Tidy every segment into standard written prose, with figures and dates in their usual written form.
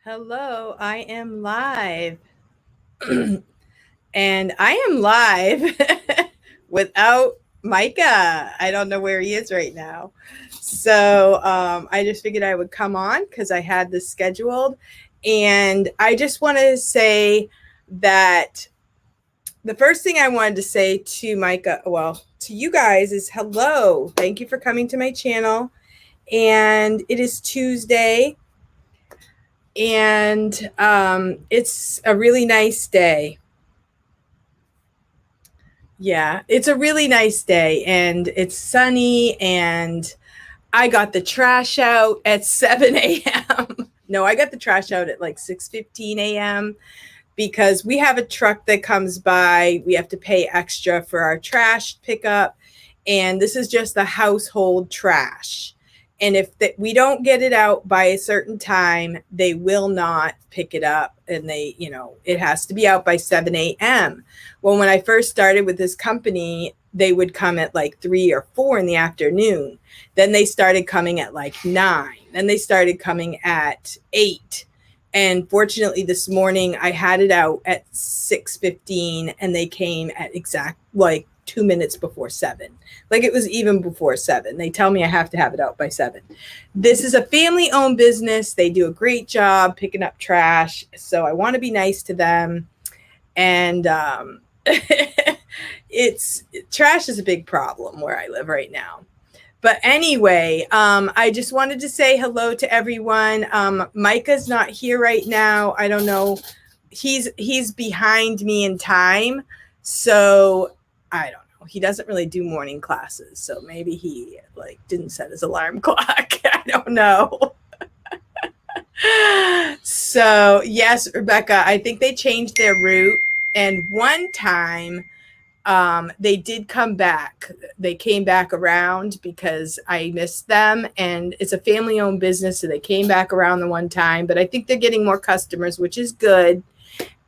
Hello, I am live. And I am live without Micah. I don't know where he is right now. So I just figured I would come on because I had this scheduled. And I just want to say that the first thing I wanted to say to Micah, well, to you guys is hello. Thank you for coming to my channel. And it is Tuesday. And it's a really nice day. Yeah, it's a really nice day, and it's sunny, and I got the trash out at 7 a.m. No, I got the trash out at like 6:15 a.m. because we have a truck that comes by. We have to pay extra for our trash pickup, and this is just the household trash. And if we don't get it out by a certain time, they will not pick it up. And it has to be out by 7 a.m. Well, when I first started with this company, they would come at like 3 or 4 in the afternoon. Then they started coming at like 9. Then they started coming at 8. And fortunately, this morning I had it out at 6:15, and they came at exact like 2 minutes before 7. Like it was even before 7. They tell me I have to have it out by 7. This is a family-owned business. They do a great job picking up trash. So I want to be nice to them. And trash is a big problem where I live right now. But anyway, I just wanted to say hello to everyone. Micah's not here right now. I don't know. He's behind me in time. So I don't know. He doesn't really do morning classes. So maybe he didn't set his alarm clock. I don't know. So yes, Rebecca, I think they changed their route. And one time they did come back. They came back around because I missed them, and it's a family-owned business, so they came back around the one time. But I think they're getting more customers, which is good.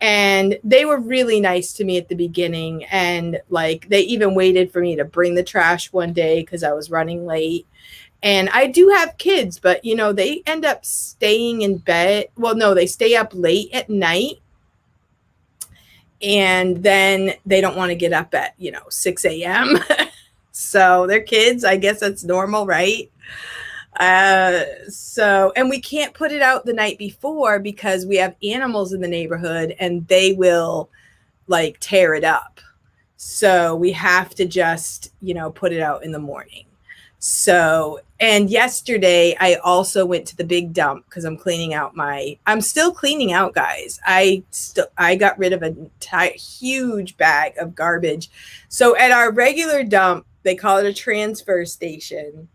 And they were really nice to me at the beginning, and they even waited for me to bring the trash one day because I was running late. And I do have kids, but they end up staying in bed. Well, no, they stay up late at night. And then they don't want to get up at 6 a.m. So they're kids. I guess that's normal, right? And we can't put it out the night before because we have animals in the neighborhood and they will tear it up. So we have to just put it out in the morning. So, and yesterday I also went to the big dump because I'm still cleaning out, guys. I got rid of a huge bag of garbage. So at our regular dump, they call it a transfer station.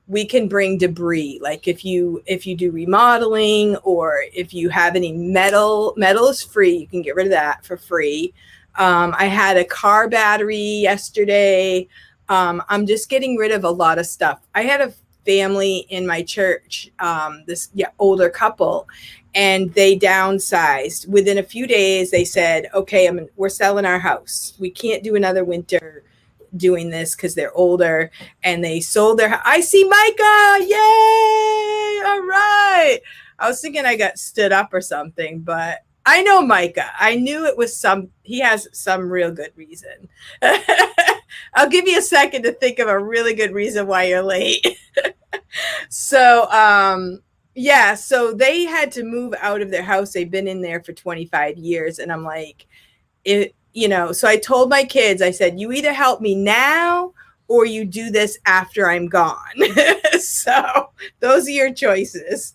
We can bring debris. Like if you do remodeling, or if you have any metal is free. You can get rid of that for free. I had a car battery yesterday. I'm just getting rid of a lot of stuff. I had a family in my church, this older couple, and they downsized. Within a few days, they said, okay, we're selling our house. We can't do another winter doing this because they're older, and they sold their house. I see Micah. Yay. All right. I was thinking I got stood up or something, but I know Micah. I knew it was he has some real good reason. I'll give you a second to think of a really good reason why you're late. So they had to move out of their house. They've been in there for 25 years. And I'm like, so I told my kids, I said, you either help me now or you do this after I'm gone. So those are your choices.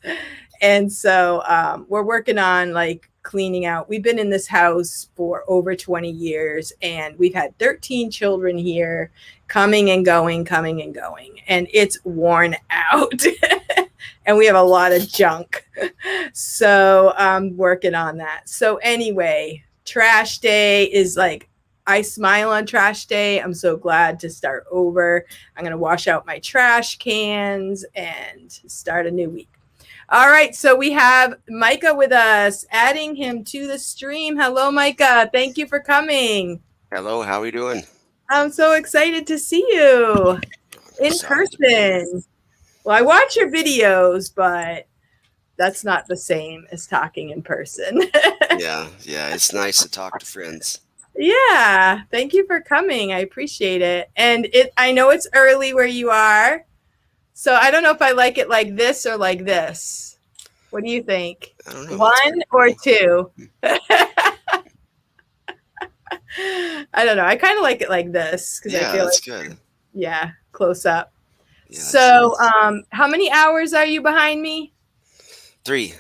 And so we're working on cleaning out. We've been in this house for over 20 years, and we've had 13 children here, coming and going, and it's worn out. And we have a lot of junk. So I'm working on that. So anyway, trash day is I smile on trash day. I'm so glad to start over. I'm going to wash out my trash cans and start a new week. All right, so we have Micah with us, adding him to the stream. Hello, Micah. Thank you for coming. Hello, how are you doing? I'm so excited to see you in person. Well, I watch your videos, but that's not the same as talking in person. Yeah, yeah, it's nice to talk to friends. Yeah, thank you for coming. I appreciate it. And I know it's early where you are, so I don't know if I like it like this or like this. What do you think? I don't know. That's One pretty or cool. two? I don't know. I kind of like it like this because I Yeah, feel that's like, good. yeah, close up. Yeah, that's So, nice. how many hours are you behind me? 3.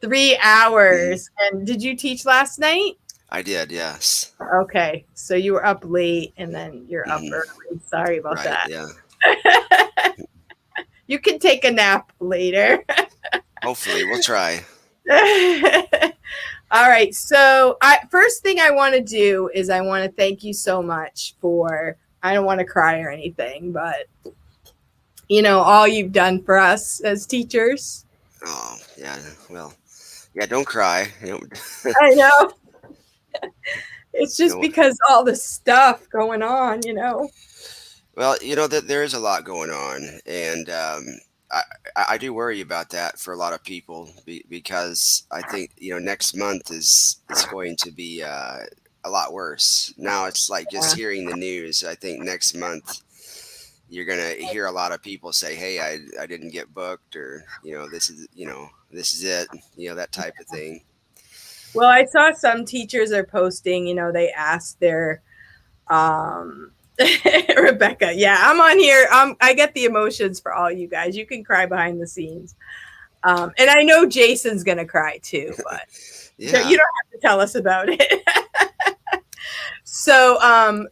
3 hours. And did you teach last night? I did, yes. Okay, so you were up late and then you're up Hmm. early. Sorry about Right, that. yeah. You can take a nap later. Hopefully, we'll try. All right. So, first thing I want to do is I want to thank you so much for. I don't want to cry or anything, but all you've done for us as teachers. Oh, yeah. Well, yeah, don't cry. I know it's You just know, because all the stuff going on. well, that there is a lot going on, and I I do worry about that for a lot of people because I think next month is going to be a lot worse. Now it's like just Yeah. hearing the news. I think next month you're gonna hear a lot of people say, "Hey, I didn't get booked," or this is it, that type of thing. Well, I saw some teachers are posting. They asked their um Rebecca. Yeah, I'm on here. I get the emotions for all you guys. You can cry behind the scenes. And I know Jason's gonna cry too, but Yeah. you don't have to tell us about it. So,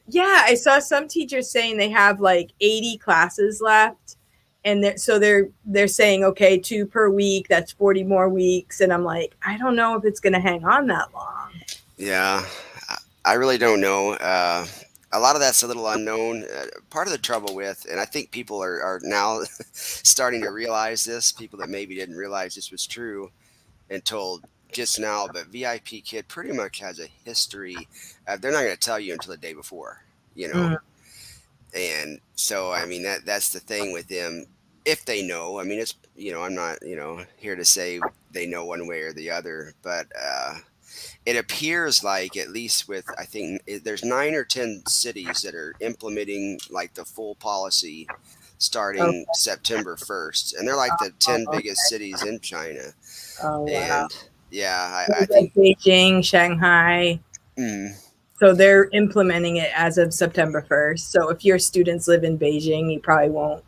yeah, I saw some teachers saying they have like 80 classes left, and they're saying okay, 2 per week. That's 40 more weeks, and I'm like, I don't know if it's gonna hang on that long. Yeah, I really don't know. A lot of that's a little unknown. Part of the trouble with, and I think people are now starting to realize this, people that maybe didn't realize this was true until just now, but VIP Kid pretty much has a history. They're not going to tell you until the day before, you know? Mm, And so, I mean, that's the thing with them. If they know, I mean, I'm not, here to say they know one way or the other, but, it appears like at least with I think there's 9 or 10 cities that are implementing like the full policy starting okay. September 1st, and they're like the 10 Oh, biggest cities in China. oh, wow. And yeah, I Like think Beijing, Shanghai. mm, So they're implementing it as of September 1st. So if your students live in Beijing, you probably won't.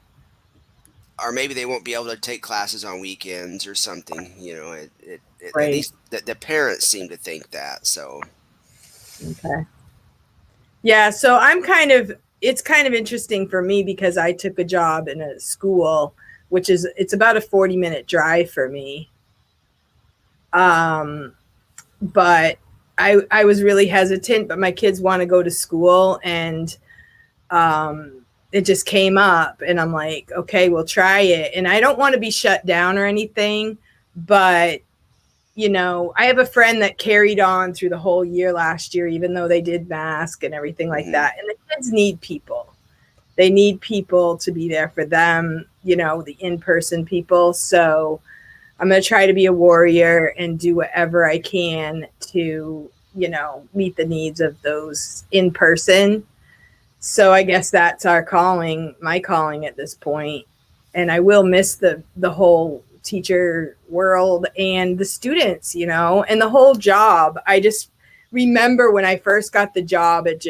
or maybe they won't be able to take classes on weekends or something. At Right. least the parents seem to think that. So Okay. Yeah. So it's kind of interesting for me because I took a job in a school, it's about a 40-minute drive for me. Um, but I was really hesitant, but my kids want to go to school, and it just came up, and I'm like, okay, we'll try it. And I don't want to be shut down or anything, but I have a friend that carried on through the whole year last year, even though they did mask and everything like hmm that. And the kids need people. They need people to be there for them, the in-person people. So I'm going to try to be a warrior and do whatever I can to, meet the needs of those in person. So I guess that's my calling at this point. And I will miss the whole teacher world and the students, and the whole job. I just remember when I first got the job, it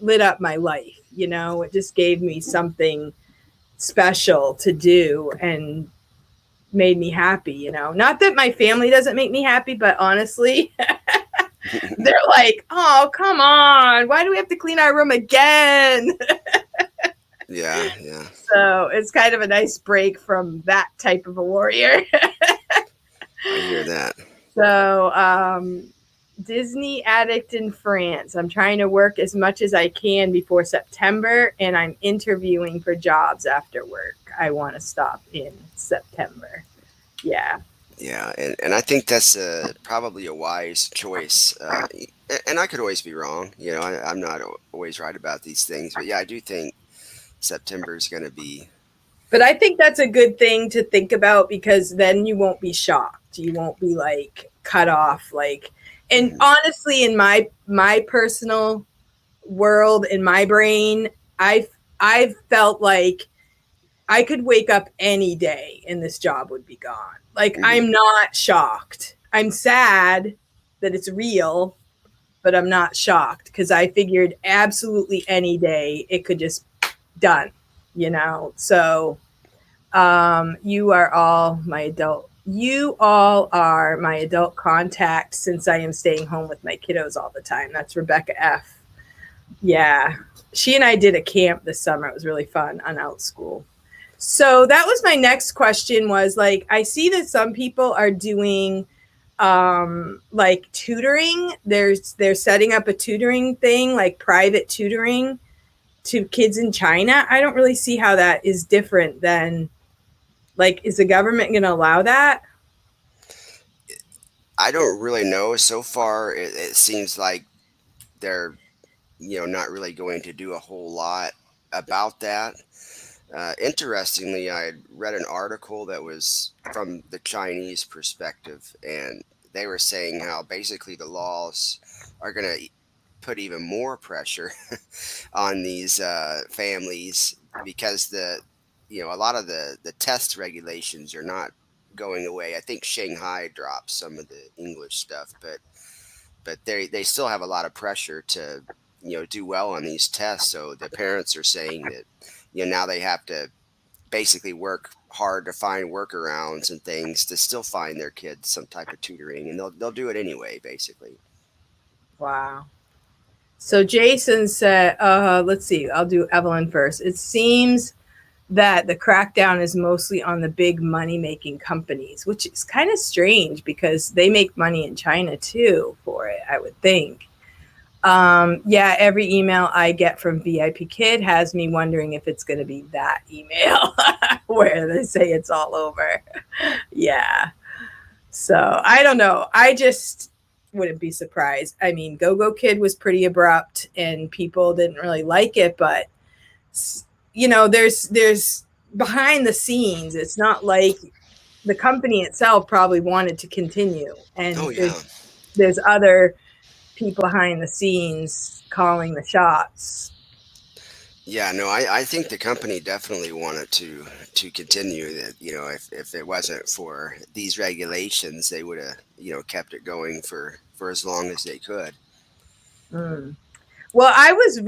lit up my life, it just gave me something special to do and made me happy, Not that my family doesn't make me happy, but honestly, they're like, "Oh, come on. Why do we have to clean our room again?" yeah, yeah, So, it's kind of a nice break from that type of a warrior. I hear that. So, Disney addict in France. I'm trying to work as much as I can before September, and I'm interviewing for jobs after work. I want to stop in September. Yeah. Yeah, and I think that's probably a wise choice. And I could always be wrong. I'm not always right about these things, but yeah, I do think September is going to be But I think that's a good thing to think about because then you won't be shocked. You won't be like cut off like, and Mhm. honestly in my personal world, in my brain, I've felt like I could wake up any day and this job would be gone. Like Mhm. I'm not shocked. I'm sad that it's real, but I'm not shocked because I figured absolutely any day it could just done, you know. So you all are my adult contact since I am staying home with my kiddos all the time. That's Rebecca F. Yeah. She and I did a camp this summer. It was really fun on Outschool. So that was my next question was like I see that some people are doing like tutoring. They're setting up a tutoring thing, like private tutoring to kids in China. I don't really see how that is different than like is the government going to allow that? I don't really know. So far, it seems like they're not really going to do a whole lot about that. Interestingly, I had read an article that was from the Chinese perspective, and they were saying how basically the laws are going to put even more pressure on these families because a lot of the test regulations are not going away. I think Shanghai dropped some of the English stuff, but they still have a lot of pressure to do well on these tests. So the parents are saying that now they have to basically work hard to find workarounds and things to still find their kids some type of tutoring, and they'll do it anyway, basically. Wow. So Jason said, let's see, I'll do Evelyn first. It seems that the crackdown is mostly on the big money making companies, which is kind of strange because they make money in China too for it, I would think. Yeah, every email I get from VIP Kid has me wondering if it's going to be that email where they say it's all over. Yeah. So I don't know. I just wouldn't be surprised. I mean, Go Go Kid was pretty abrupt and people didn't really like it, but there's behind the scenes. It's not like the company itself probably wanted to continue, Oh and yeah. there's other people behind the scenes calling the shots. Yeah, no, I think the company definitely wanted to continue that. If it wasn't for these regulations, they would have kept it going for as long as they could. Mm. Well, I was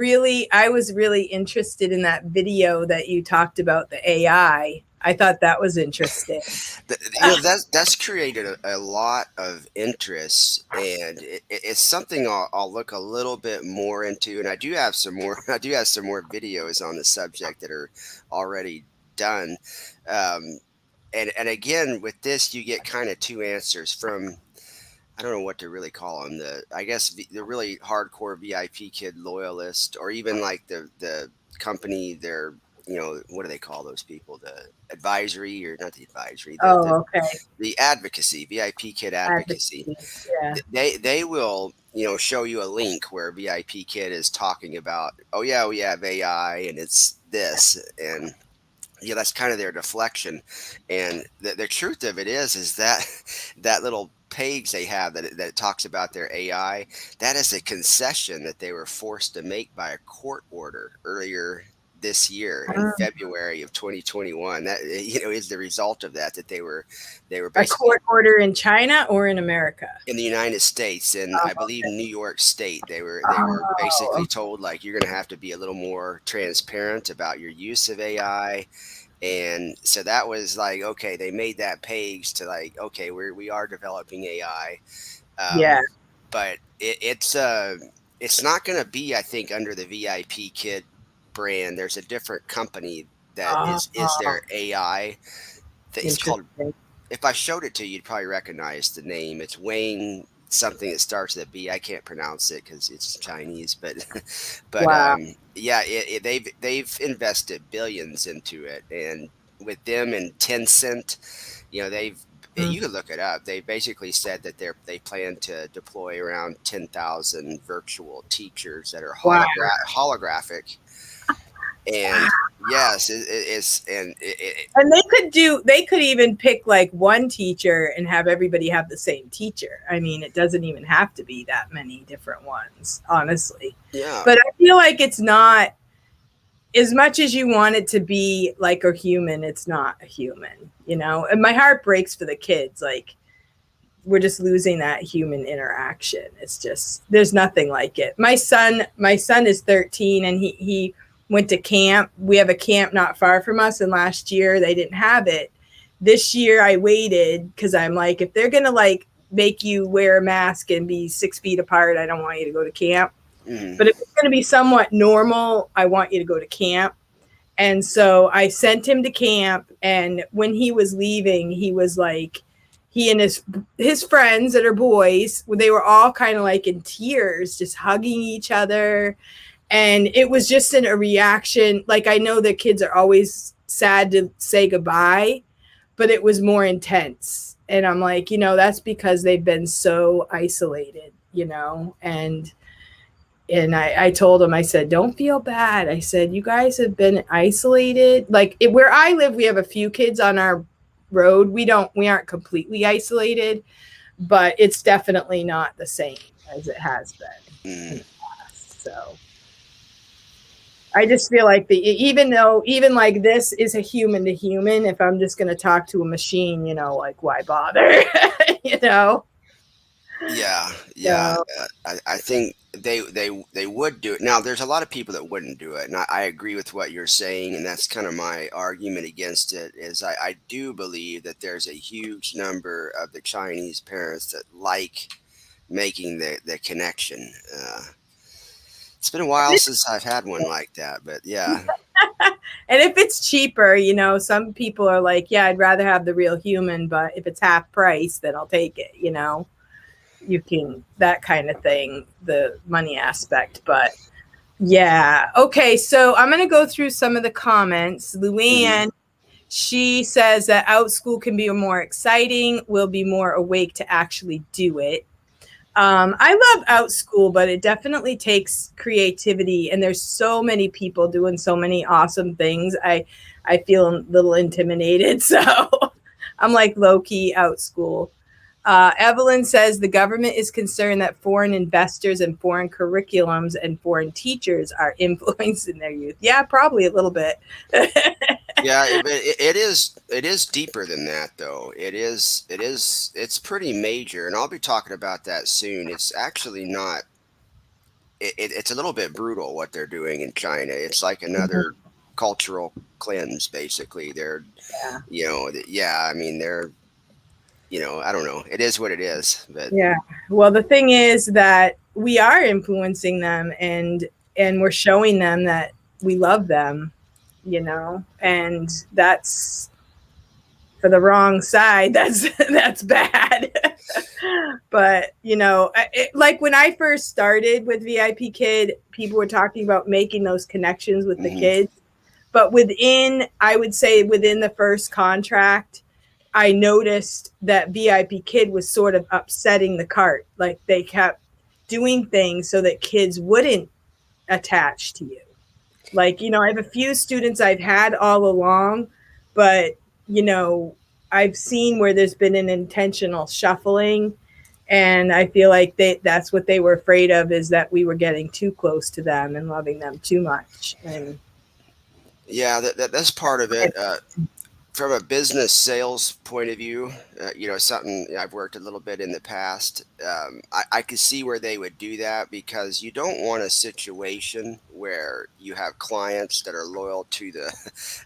really interested in that video that you talked about the AI. I thought that was interesting. That's created a lot of interest, and it's something I'll look a little bit more into. And I do have some more. I do have some more videos on the subject that are already done. Um, and again, with this, you get kind of two answers from, I don't know what to really call them. I guess the really hardcore VIP kid loyalist, or even like the company. They're what do they call those people? The advisory, or not the advisory, Oh, okay. the advocacy, VIP kid advocacy. Advocacy. Yeah. They will show you a link where VIP kid is talking about, oh yeah, we have AI and it's this, and that's kind of their deflection. And the truth of it is that that little page they have that talks about their AI, that is a concession that they were forced to make by a court order earlier this year in Mm. February of 2021. That is the result of that they were A basically court order in China or in America? in the United States, and I Oh, believe New York State. They were basically oh, told, like, you're going to have to be a little more transparent about your use of AI. And so that was like, okay, they made that page to, like, okay, we are developing AI. yeah. But it's not going to be, I think, under the VIP Kid brand. There's a different company that is Oh, their AI. It's called, interesting. if I showed it to you, you'd probably recognize the name. It's Wayne something that starts with a B. I can't pronounce it because it's Chinese, but Wow. yeah, they've invested billions into it, and with them and Tencent, they've Mm. you could look it up. They basically said that they plan to deploy around 10,000 virtual teachers that are Wow. holographic, and Wow. Yes, And they could even pick like one teacher and have everybody have the same teacher. I mean, it doesn't even have to be that many different ones, honestly. yeah. But I feel like it's not, as much as you want it to be like a human, it's not a human, you know? And my heart breaks for the kids. Like, we're just losing that human interaction. It's just, there's nothing like it. My son is 13 and he went to camp. We have a camp not far from us, and last year they didn't have it. This year I waited because I'm like, if they're gonna like make you wear a mask and be 6 feet apart, I don't want you to go to camp. Mm. But if it's going to be somewhat normal, I want you to go to camp. And so I sent him to camp. And when he was leaving, he was like, he and his friends that are boys, they were all kind of like in tears, just hugging each other. And it was just a reaction. Like, I know that kids are always sad to say goodbye, but it was more intense. And I'm like, that's because they've been so isolated, and I told him, I said, don't feel bad. I said, you guys have been isolated. Like, where I live, we have a few kids on our road. We aren't completely isolated, but it's definitely not the same as it has been in the past. So I just feel like even like this is a human to human, if I'm just going to talk to a machine, like, why bother? you know? Yeah, yeah. So, I think they would do it. Now, there's a lot of people that wouldn't do it, and I agree with what you're saying, and that's kind of my argument against it. Is I do believe that there's a huge number of the Chinese parents that like making the connection. It's been a while since I've had one like that, but yeah, and if it's cheaper, some people are like, yeah, I'd rather have the real human, but if it's half price, then I'll take it, you can, that kind of thing, the money aspect. But yeah. Okay. So I'm going to go through some of the comments. mhm. Luann, she says that out school can be more exciting. We'll be more awake to actually do it. I love out school, but it definitely takes creativity, and there's so many people doing so many awesome things. I feel a little intimidated, so I'm like low key out school. Evelyn says the government is concerned that foreign investors and foreign curriculums and foreign teachers are influencing their youth. Yeah, probably a little bit. Yeah, it is deeper than that though. It's pretty major, and I'll be talking about that soon. It's actually not. It's a little bit brutal what they're doing in China. It's like another cultural cleanse, basically. They're, Yeah. yeah. I mean, they're, I don't know. It is what it is, but Yeah. Well, the thing is that we are influencing them, and we're showing them that we love them, and that's for the wrong side. That's bad. But like when I first started with VIP Kid, people were talking about making those connections with the mhm. kids. But I would say within the first contract, I noticed that VIP Kid was sort of upsetting the cart. Like, they kept doing things so that kids wouldn't attach to you. Like, I have a few students I've had all along, but, I've seen where there's been an intentional shuffling. And I feel like that's what they were afraid of, is that we were getting too close to them and loving them too much. And Yeah, that's part of it. From a business sales point of view, something I've worked a little bit in the past. I could see where they would do that because you don't want a situation where you have clients that are loyal to the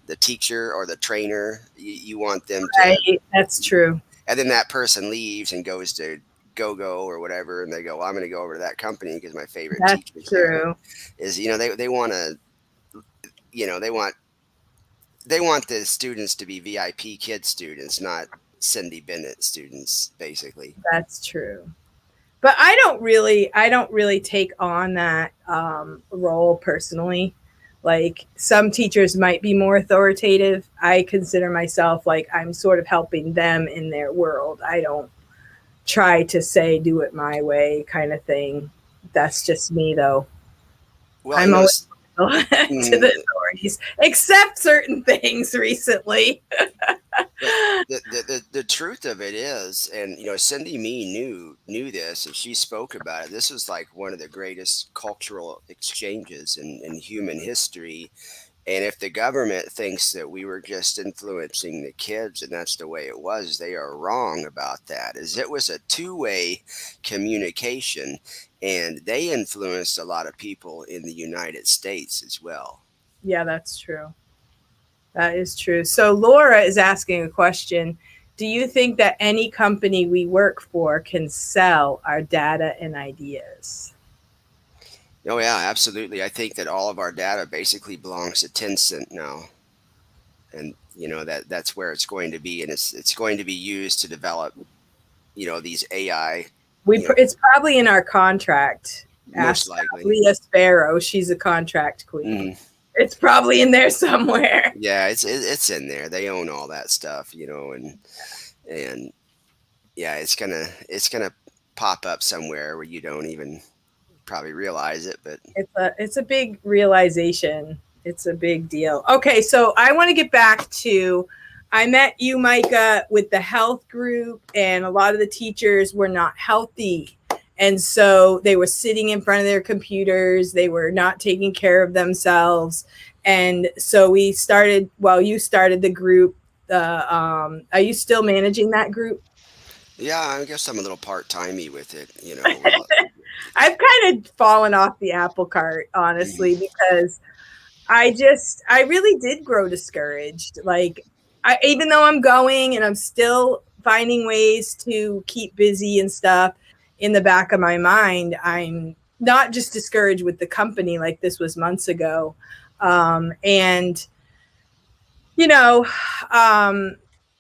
the teacher or the trainer. You want them to, right, that's true. and then that person leaves and goes to go or whatever, and they go, well, I'm going to go over to that company because my favorite That's teacher's there. true. Is they want to, they want the students to be VIP kid students, not Cindy Bennett students, basically. That's true. But I don't really take on that role personally. Like, some teachers might be more authoritative. I consider myself like I'm sort of helping them in their world. I don't try to say do it my way kind of thing. That's just me though. Well, I'm always to mm, the memories, except certain things recently. But the truth of it is, and Cindy Me knew this, and she spoke about it. This was like one of the greatest cultural exchanges in human history. And if the government thinks that we were just influencing the kids and that's the way it was, they are wrong about that. As it was a two-way communication, and they influenced a lot of people in the United States as well. Yeah, that's true. That is true. So Laura is asking a question. Do you think that any company we work for can sell our data and ideas? Oh yeah, absolutely. I think that all of our data basically belongs to Tencent now, and that's where it's going to be, and it's going to be used to develop these AI. It's probably in our contract. Most Ask likely. Leah Sparrow. She's a contract queen. Mm, It's probably in there somewhere. yeah, it's in there. They own all that stuff, and yeah, it's gonna pop up somewhere where you don't even probably realize it, but It's a big realization. It's a big deal. Okay, so I want to get back to I met you, Micah, with the health group, and a lot of the teachers were not healthy. And so they were sitting in front of their computers. They were not taking care of themselves. And so we started, well, you started the group. Are you still managing that group? yeah, I guess I'm a little part-timey with it. Well, I've kind of fallen off the apple cart, honestly, mhm. because I really did grow discouraged. Like, even though I'm going and I'm still finding ways to keep busy and stuff, in the back of my mind, I'm not just discouraged with the company, like this was months ago. And, you know,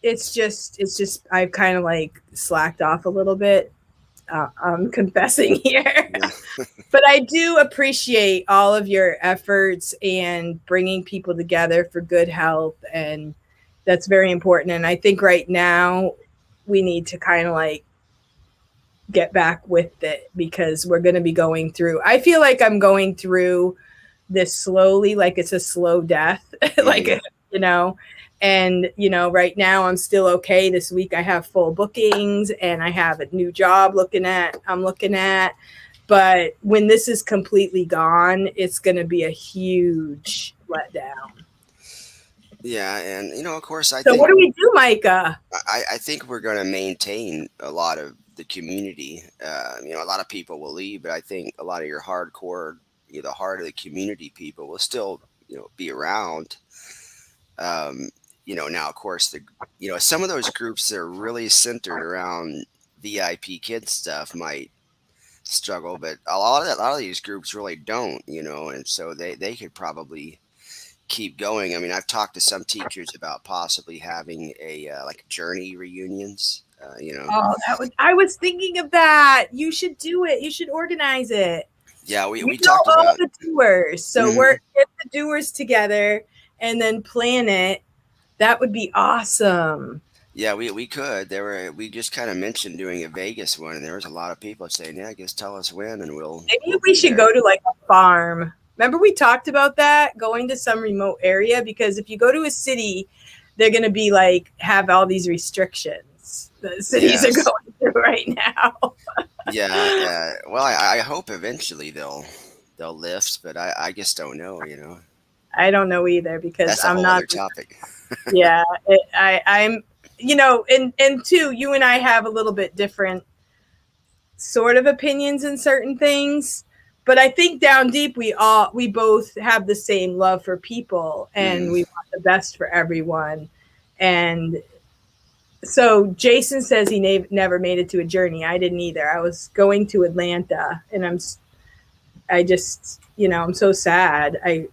it's just, I've kind of like slacked off a little bit. I'm confessing here. Yeah. But I do appreciate all of your efforts and bringing people together for good health. And that's very important. And I think right now we need to kind of like get back with it because we're going to be going through, I feel like I'm going through this slowly, like it's a slow death, like, Mhm. you know, and, right now I'm still okay. This week I have full bookings and I have a new job I'm looking at. But when this is completely gone, it's going to be a huge letdown. Yeah, and of course, I So think what do we do, Micah? I think we're going to maintain a lot of the community. A lot of people will leave, but I think a lot of your hardcore, the heart of the community people will still, be around. Now of course some of those groups that are really centered around VIP kid stuff might struggle, but a lot of these groups really don't, and so they could probably keep going. I mean, I've talked to some teachers about possibly having a like journey reunions. Oh, I was thinking of that. You should do it. You should organize it. Yeah, You we know talked all about. the doers. So Mhm. we're get the doers together and then plan it. That would be awesome. Yeah, we could. We just kind of mentioned doing a Vegas one, and there was a lot of people saying, "Yeah, just tell us when, and Maybe we'll we be should there." go to like a farm. Remember we talked about that, going to some remote area, because if you go to a city, they're going to be like have all these restrictions the cities are Yes. going through right now. Yeah. Well, I hope eventually they'll lift, but I just don't know. I don't know either because That's a I'm whole not. other topic. Yeah, I'm. And two, you and I have a little bit different sort of opinions in certain things, but I think down deep we both have the same love for people and Mm, we want the best for everyone. And so Jason says he never made it to a journey. I didn't either. I was going to Atlanta and I just, I'm so sad. I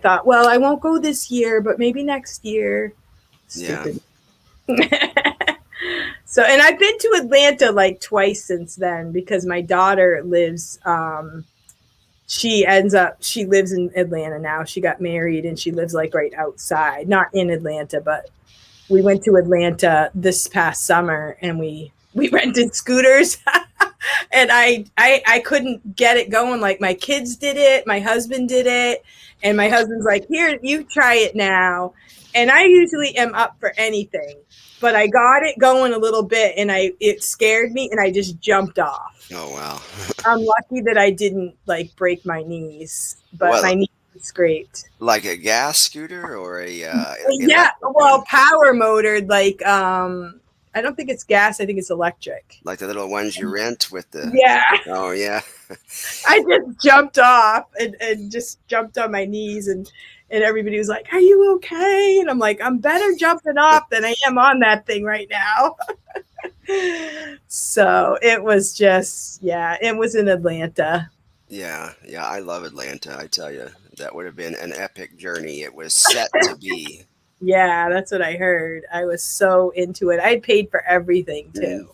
thought, well, I won't go this year, but maybe next year. yeah. Stupid. So, and I've been to Atlanta like twice since then because my daughter lives, she lives in Atlanta now. She got married and she lives like right outside, not in Atlanta, but we went to Atlanta this past summer and we rented scooters And I couldn't get it going. Like my kids did it, my husband did it, and my husband's like, here, you try it now. And I usually am up for anything, but I got it going a little bit, and it scared me, and I just jumped off. Oh wow. I'm lucky that I didn't like break my knees, but What, my knee was scraped. like a gas scooter or a Yeah, electric well, one? power motored, like I don't think it's gas, I think it's electric. Like the little ones you rent with the. Yeah. Oh yeah. I just jumped off and just jumped on my knees, and everybody was like, are you okay? And I'm like, I'm better jumping off than I am on that thing right now. So it was just, yeah, it was in Atlanta. Yeah, yeah, I love Atlanta. I tell you, that would have been an epic journey. It was set to be. Yeah, that's what I heard. I was so into it. I paid for everything too. Mm.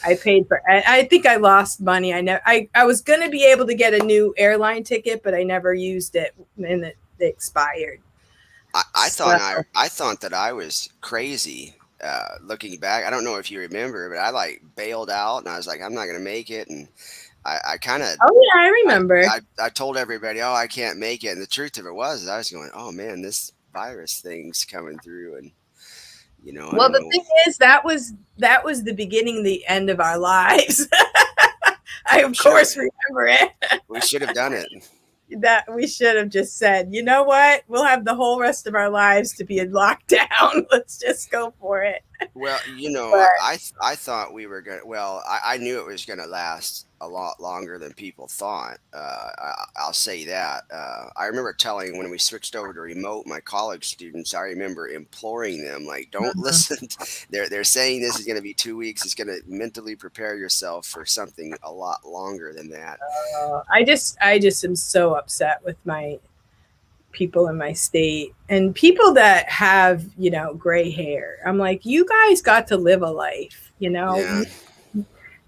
I paid for. I think I lost money. I was going to be able to get a new airline ticket, but I never used it, and it expired. I So, thought I thought that I was crazy. Looking back, I don't know if you remember, but I like bailed out, and I was like, I'm not gonna make it, and I kind of oh yeah, I remember. I told everybody, oh, I can't make it, and the truth of it was, I was going, oh man, this virus thing's coming through, and I Well, don't the know. thing is, that was the beginning, the end of our lives. I of Should have course remember it. we should have done it. That we should have just said, you know what? We'll have the whole rest of our lives to be in lockdown. Let's just go for it. Well, But I thought we were gonna. Well, I knew it was gonna last a lot longer than people thought. I'll say that. I remember telling when we switched over to remote, my college students. I remember imploring them, like, don't listen. They're saying this is gonna be 2 weeks. It's gonna mentally prepare yourself for something a lot longer than that. I just am so upset with my people in my state and people that have, gray hair. I'm like, you guys got to live a life, Yeah,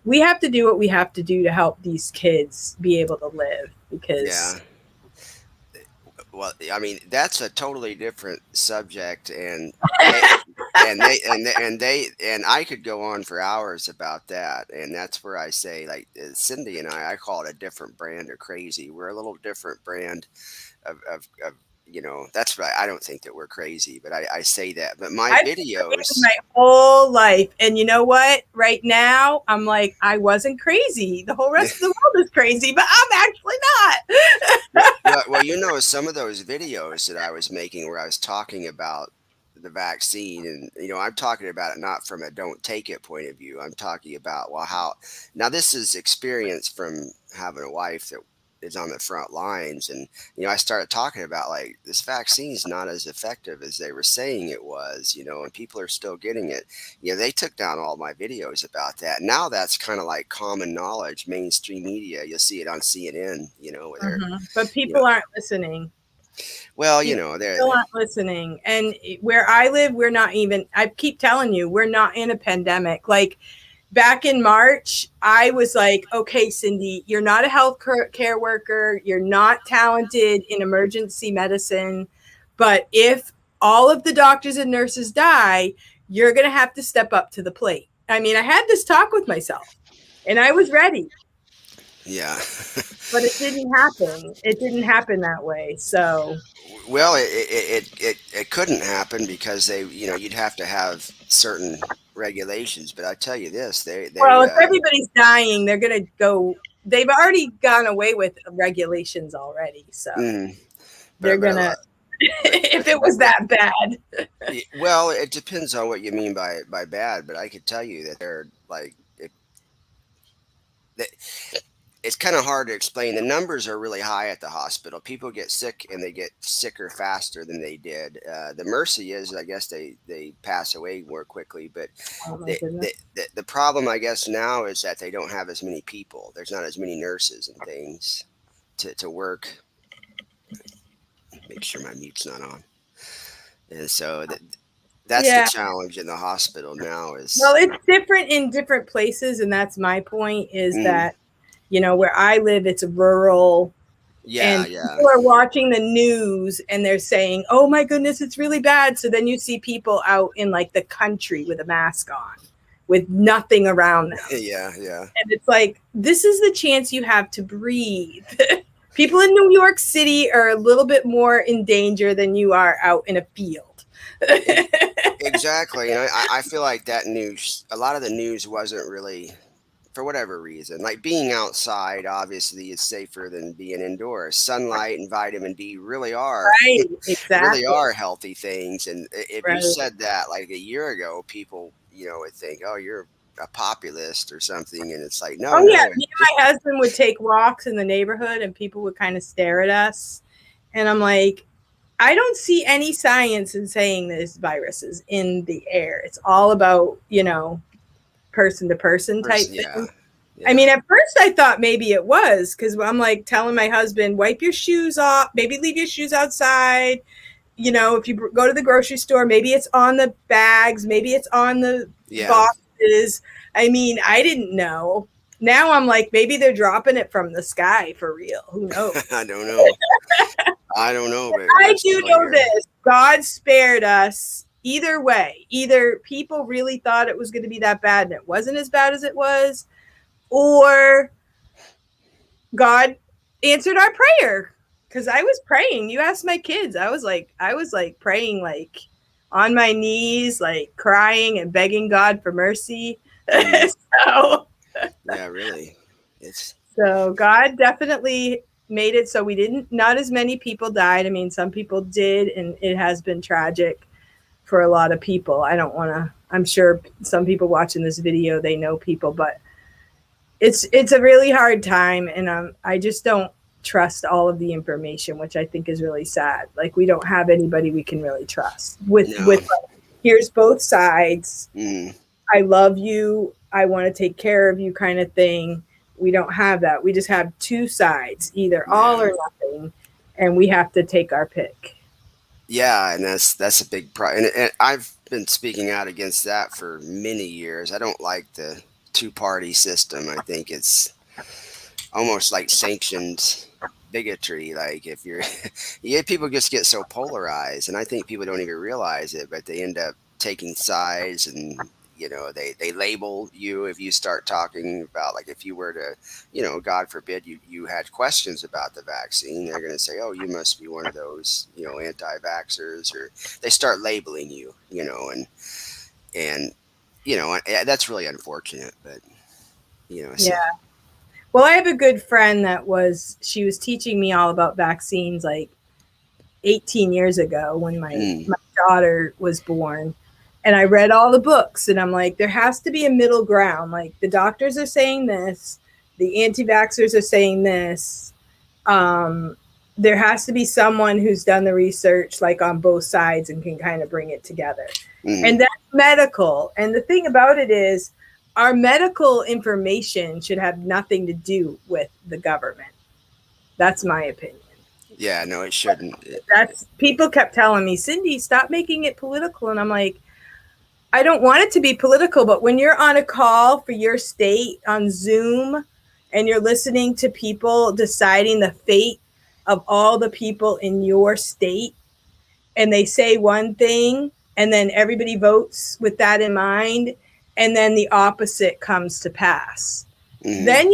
we have to do what we have to do to help these kids be able to live yeah. because Well, I mean, that's a totally different subject, they and I could go on for hours about that, and that's where I say, like, Cindy and I call it a different brand of crazy. We're a little different brand of that's right. I don't think that we're crazy, but I say that. But my I've been crazy videos, my whole life. And you know what? Right now, I'm like, I wasn't crazy. The whole rest of the world is crazy, but I'm actually not. well, some of those videos that I was making where I was talking about the vaccine, and I'm talking about it not from a don't take it point of view. I'm talking about, well, how now this is experience from having a wife that is on the front lines, and I started talking about, like, this vaccine is not as effective as they were saying it was, and people are still getting it. They took down all my videos about that. Now that's kind of like common knowledge, mainstream media. You'll see it on CNN, where they're, But you know people aren't listening. well, People they're still aren't listening. And where I live, we're not even, I keep telling you, we're not in a pandemic. Like back in March, I was like, okay, Cindy, you're not a health care worker. You're not talented in emergency medicine. But if all of the doctors and nurses die, you're going to have to step up to the plate. I mean, I had this talk with myself and I was ready, yeah. but it didn't happen. It didn't happen that way. So, Well, it couldn't happen because you'd have to have certain regulations. But I tell you this, well, if everybody's dying, they're going to go, they've already gone away with regulations already. So mm, they're but going to, if it was that bad. well, it depends on what you mean by bad. But I could tell you that they're like that it's kind of hard to explain. The numbers are really high at the hospital. People get sick and they get sicker faster than they did. The mercy is, I guess, they pass away more quickly. But Oh my the, goodness. the problem, I guess, now is that they don't have as many people. There's not as many nurses and things to work. Make sure my mute's not on. And so that's the Yeah. challenge in the hospital now Well, is. it's different in different places. And that's my point is Mm, that, where I live, it's rural yeah, and yeah. people are watching the news and they're saying, oh my goodness, it's really bad. So then you see people out in like the country with a mask on. with nothing around them. Yeah. And it's like, this is the chance you have to breathe. People in New York City are a little bit more in danger than you are out in a field. Exactly. And I feel like that news, a lot of the news wasn't really, for whatever reason, like being outside obviously is safer than being indoors. Sunlight and vitamin D Right, really exactly. are healthy things. And if you Right. said that like a year ago, people, would think, oh, you're a populist or something. And it's like, no, Oh yeah, no, me it's just, and my husband would take walks in the neighborhood and people would kind of stare at us. And I'm like, I don't see any science in saying this virus is in the air. It's all about, person to person type yeah, thing. I yeah, mean, at first I thought maybe it was because I'm like telling my husband, wipe your shoes off, maybe leave your shoes outside. If you go to the grocery store, maybe it's on the bags, maybe it's on the yeah. boxes. I mean, I didn't know. Now I'm like, maybe they're dropping it from the sky for real. Who knows? I don't know. I don't know, but I we're do still know here. this. God spared us either way. Either people really thought it was going to be that bad and it wasn't as bad as it was, or God answered our prayer. Because I was praying. You asked my kids. I was like praying, like on my knees, like crying and begging God for mercy. Mm, so yeah, really. It's So God definitely made it so we didn't, not as many people died. I mean, some people did, and it has been tragic for a lot of people. I don't want to, I'm sure some people watching this video, they know people, but it's a really hard time. And I just don't trust all of the information, which I think is really sad. Like we don't have anybody we can really trust no. with here's both sides. Mm, I love you, I want to take care of you kind of thing. We don't have that. We just have two sides, either all yeah. or nothing, and we have to take our pick. Yeah, and that's a big problem. And I've been speaking out against that for many years. I don't like the two-party system. I think it's almost like sanctioned bigotry. Like if you're, yeah, people just get so polarized, and I think people don't even realize it, but they end up taking sides, and they label you if you start talking about, like, if you were to, God forbid, you had questions about the vaccine, they're going to say, oh, you must be one of those anti-vaxxers, or they start labeling you, and that's really unfortunate, but so. Yeah. Well, I have a good friend she was teaching me all about vaccines like 18 years ago when Mm, my daughter was born. And I read all the books and I'm like, there has to be a middle ground. Like the doctors are saying this, the anti-vaxxers are saying this. Um, there has to be someone who's done the research like on both sides and can kind of bring it together. mm, And that's medical. And the thing about it is our medical information should have nothing to do with the government. That's my opinion. yeah, no, it shouldn't. That's people kept telling me, Cindy, stop making it political. And I'm like, I don't want it to be political, but when you're on a call for your state on Zoom and you're listening to people deciding the fate of all the people in your state, and they say one thing and then everybody votes with that in mind, and then the opposite comes to pass, Mm, then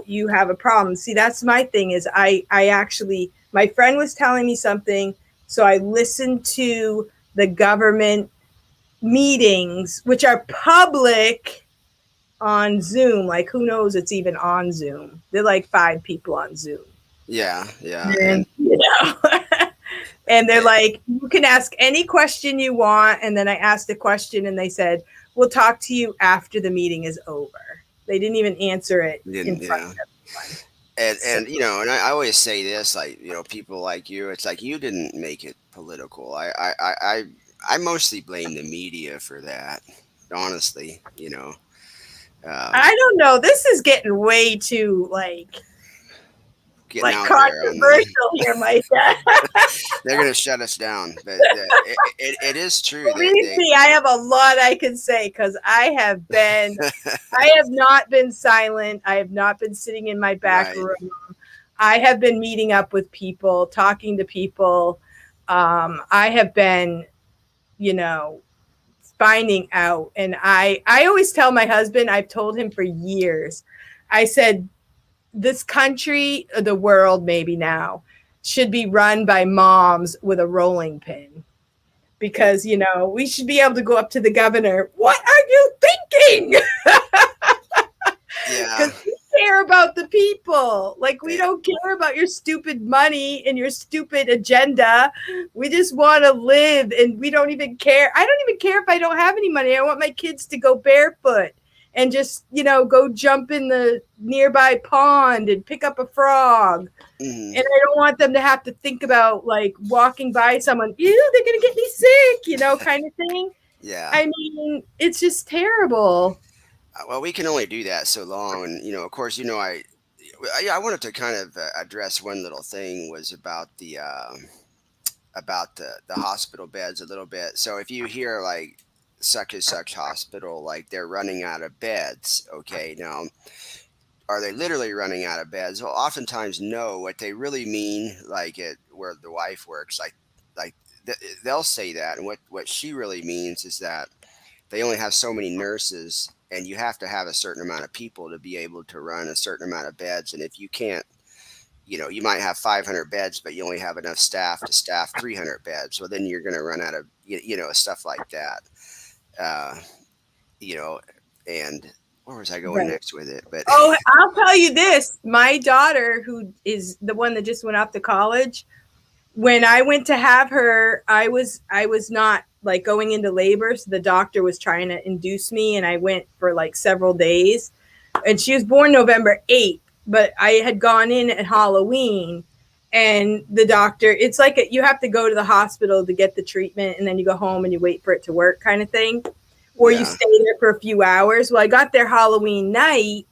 you have a problem. See, that's my thing is I actually, my friend was telling me something, so I listened to the government meetings, which are public on Zoom. Like, who knows it's even on Zoom? They're like 5 people on Zoom. yeah, yeah, And, and they're like, you can ask any question you want. And then I asked a question and they said, we'll talk to you after the meeting is over. They didn't even answer it in front yeah. of everyone. And So, and I always say this, like, people like you, it's like you didn't make it political. I mostly blame the media for that, honestly. Um, I don't know. This is getting way too Getting out there on the, controversial here, Micah. they're gonna shut us down, but it is true Believe that they me, I have a lot I can say because I have not been silent. I have not been sitting in my back right. room. I have been meeting up with people, talking to people. I have been, you know, finding out. And I always tell my husband, I've told him for years, I said, this country, the world maybe now, should be run by moms with a rolling pin. Because, we should be able to go up to the governor. What are you thinking? Yeah. Because we care about the people. Like, we don't care about your stupid money and your stupid agenda. We just want to live, and we don't even care. I don't even care if I don't have any money. I want my kids to go barefoot and just, go jump in the nearby pond and pick up a frog. And I don't want them to have to think about, like, walking by someone, ew, they're going to get me sick, kind of thing. Yeah. I mean, it's just terrible. Well, we can only do that so long, and of course, I wanted to kind of address one little thing was about the hospital beds a little bit. So if you hear like such and such hospital, like they're running out of beds, okay, now are they literally running out of beds? Well, oftentimes no. What they really mean, like it where the wife works, like they'll say that, and what she really means is that they only have so many nurses, and you have to have a certain amount of people to be able to run a certain amount of beds. And if you can't, you might have 500 beds, but you only have enough staff to staff 300 beds. Well, then you're going to run out of, stuff like that. And where was I going next with it? But I'll tell you this. My daughter, who is the one that just went off to college, when I went to have her, I was not like going into labor. So the doctor was trying to induce me, and I went for like several days. And she was born November 8th, but I had gone in at Halloween, and the doctor, it's like you have to go to the hospital to get the treatment, and then you go home and you wait for it to work kind of thing. Or you stay there for a few hours. Well, I got there Halloween night,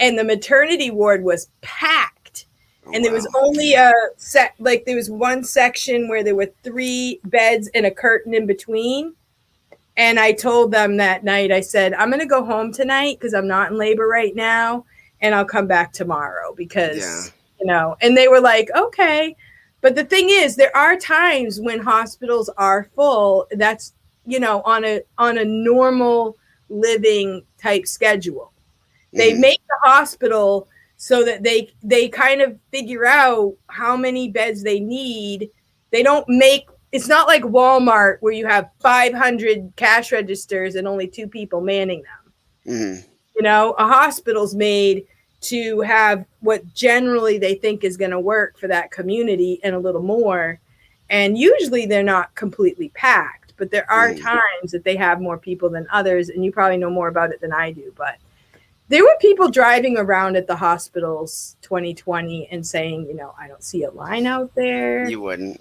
and the maternity ward was packed. And there was only there was one section where there were 3 beds and a curtain in between. And I told them that night, I said, I'm going to go home tonight because I'm not in labor right now. And I'll come back tomorrow because, and they were like, okay. But the thing is, there are times when hospitals are full. That's, on a normal living type schedule. They make the hospital so that they kind of figure out how many beds they need. They don't make, it's not like Walmart where you have 500 cash registers and only 2 people manning them. A hospital's made to have what generally they think is going to work for that community and a little more. And usually they're not completely packed. But there are times that they have more people than others, and you probably know more about it than I do. But there were people driving around at the hospitals 2020 and saying, I don't see a line out there. You wouldn't.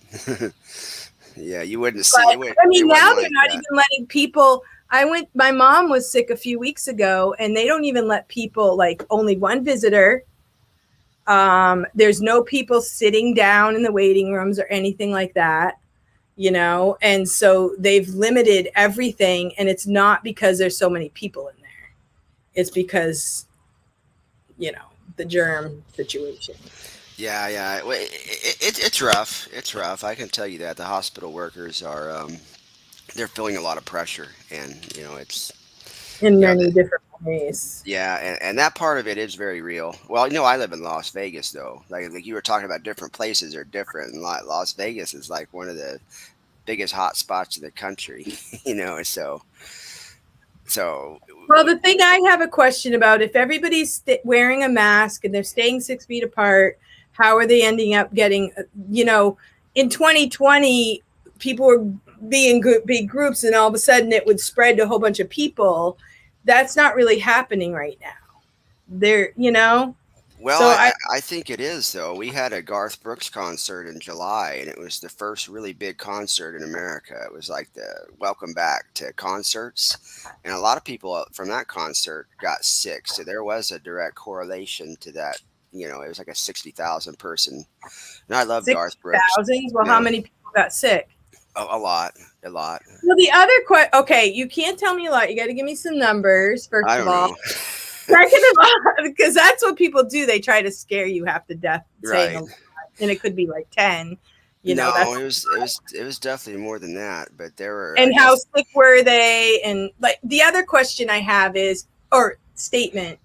Yeah, you wouldn't see it. I mean, now they're not even letting people. My mom was sick a few weeks ago, and they don't even let people, like, only one visitor. There's no people sitting down in the waiting rooms or anything like that. And so they've limited everything, and it's not because there's so many people in there. It's because, the germ situation. Yeah. It's rough. It's rough. I can tell you that the hospital workers are, they're feeling a lot of pressure, and it's in many different ways. Yeah, and that part of it is very real. Well, I live in Las Vegas, though. Like you were talking about, different places are different, and Las Vegas is like one of the biggest hot spots in the country. So. Well, the thing I have a question about, if everybody's wearing a mask and they're staying 6 feet apart, how are they ending up getting? In 2020, people were being big groups, and all of a sudden it would spread to a whole bunch of people. That's not really happening right now. Well, so I think it is, though. We had a Garth Brooks concert in July, and it was the first really big concert in America. It was like the welcome back to concerts, and a lot of people from that concert got sick. So there was a direct correlation to that. It was like a 60,000 person, and I love Garth Brooks. Well, how many people got sick? A lot. Well, the other okay, you can't tell me a lot. You got to give me some numbers first of all. Know. Second of all, because that's what people do. They try to scare you half to death, saying a lot, and it could be like 10. You know, that's No, it was definitely more than that. But there were, I and how guess, sick were they? And like the other question I have is, or statement,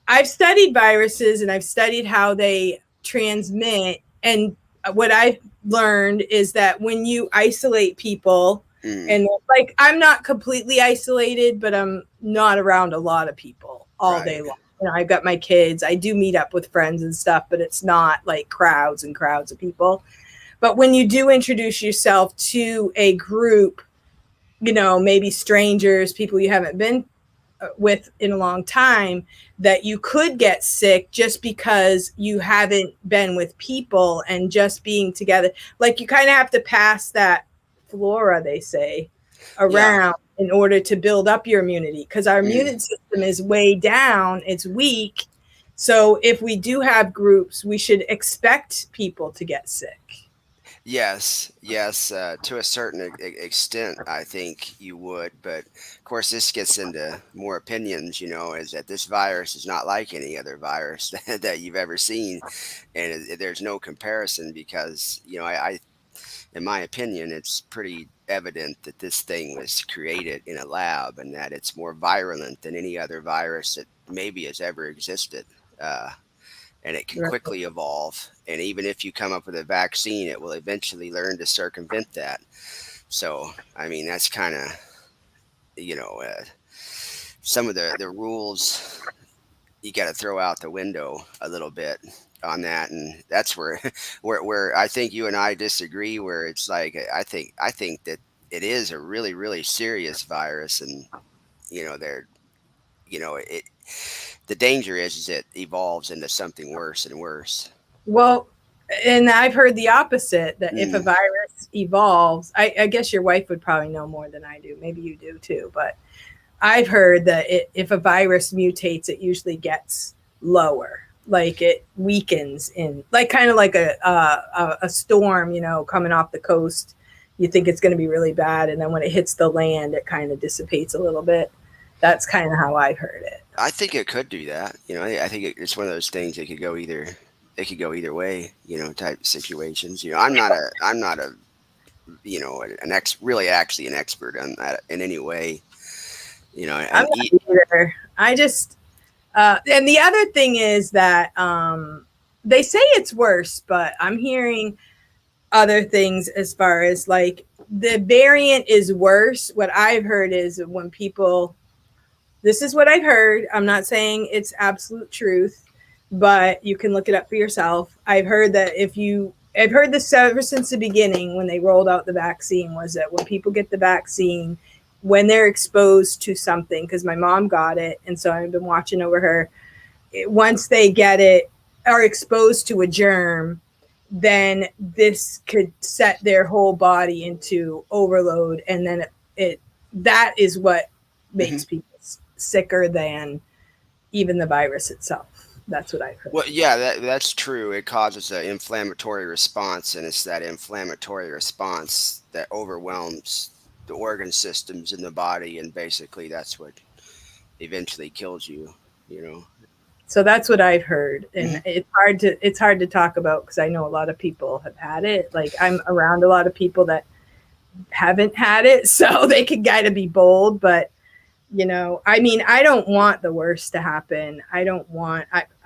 I've studied viruses and I've studied how they transmit. And what I've learned is that when you isolate people, mm, and like I'm not completely isolated, but I'm not around a lot of people all day right. long. You know, I've got my kids. I do meet up with friends and stuff, but it's not like crowds and crowds of people. But when you do introduce yourself to a group, you know, maybe strangers, people you haven't been with in a long time, that you could get sick just because you haven't been with people and just being together. Like you kind of have to pass that flora, they say, Yeah. around in order to build up your immunity because our Mm. immune system is way down, it's weak. So if we do have groups, we should expect people to get sick. Yes, yes, to a certain extent, I think you would. But of course, this gets into more opinions. Is that this virus is not like any other virus that you've ever seen, and there's no comparison because in my opinion, it's pretty evident that this thing was created in a lab and that it's more virulent than any other virus that maybe has ever existed. Uh, and it can Right. quickly evolve. And even if you come up with a vaccine, it will eventually learn to circumvent that. So, I mean, that's kind of, you know, uh, some of the rules you got to throw out the window a little bit on that. And that's where, where I think you and I disagree, where it's like, I think that it is a really, really serious virus. And, they're, it, the danger is it evolves into something worse and worse. Well, and I've heard the opposite, that if a Mm, virus evolves, I guess your wife would probably know more than I do. Maybe you do too. But I've heard that if a virus mutates, it usually gets lower. Like it weakens in, like kind of like a storm, you know, coming off the coast. You think it's going to be really bad, and then when it hits the land, it kind of dissipates a little bit. That's kind of how I've heard it. I think it could do that. I think it's one of those things that could go either. It could go either way. Type situations. I'm not a really actually an expert on that in any way. I'm And not either. I just and the other thing is that they say it's worse, but I'm hearing other things as far as like the variant is worse. What I've heard is when people, this is what I've heard. I'm not saying it's absolute truth, but you can look it up for yourself. I've heard that I've heard this ever since the beginning when they rolled out the vaccine, was that when people get the vaccine, when they're exposed to something, because my mom got it, and so I've been watching over her, once they get it, are exposed to a germ, then this could set their whole body into overload, and then it that is what mhm. makes people sicker than even the virus itself. That's what I've heard. Well, yeah, that's true. It causes an inflammatory response, and it's that inflammatory response that overwhelms the organ systems in the body, and basically that's what eventually kills you. You know. So that's what I've heard, Mhm. and it's hard to talk about because I know a lot of people have had it. Like I'm around a lot of people that haven't had it, so they could kind of be bold, but you know, I mean, I don't want the worst to happen. I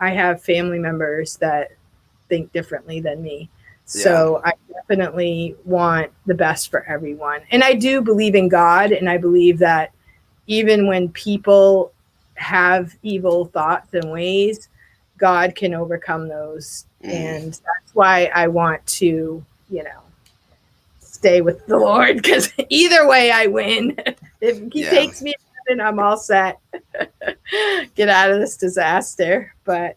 have family members that think differently than me. Yeah. So I definitely want the best for everyone. And I do believe in God, and I believe that even when people have evil thoughts and ways, God can overcome those. Mm, And that's why I want to, you know, stay with the Lord, because either way I win. If he yeah. takes me to heaven, I'm all set. Get out of this disaster. But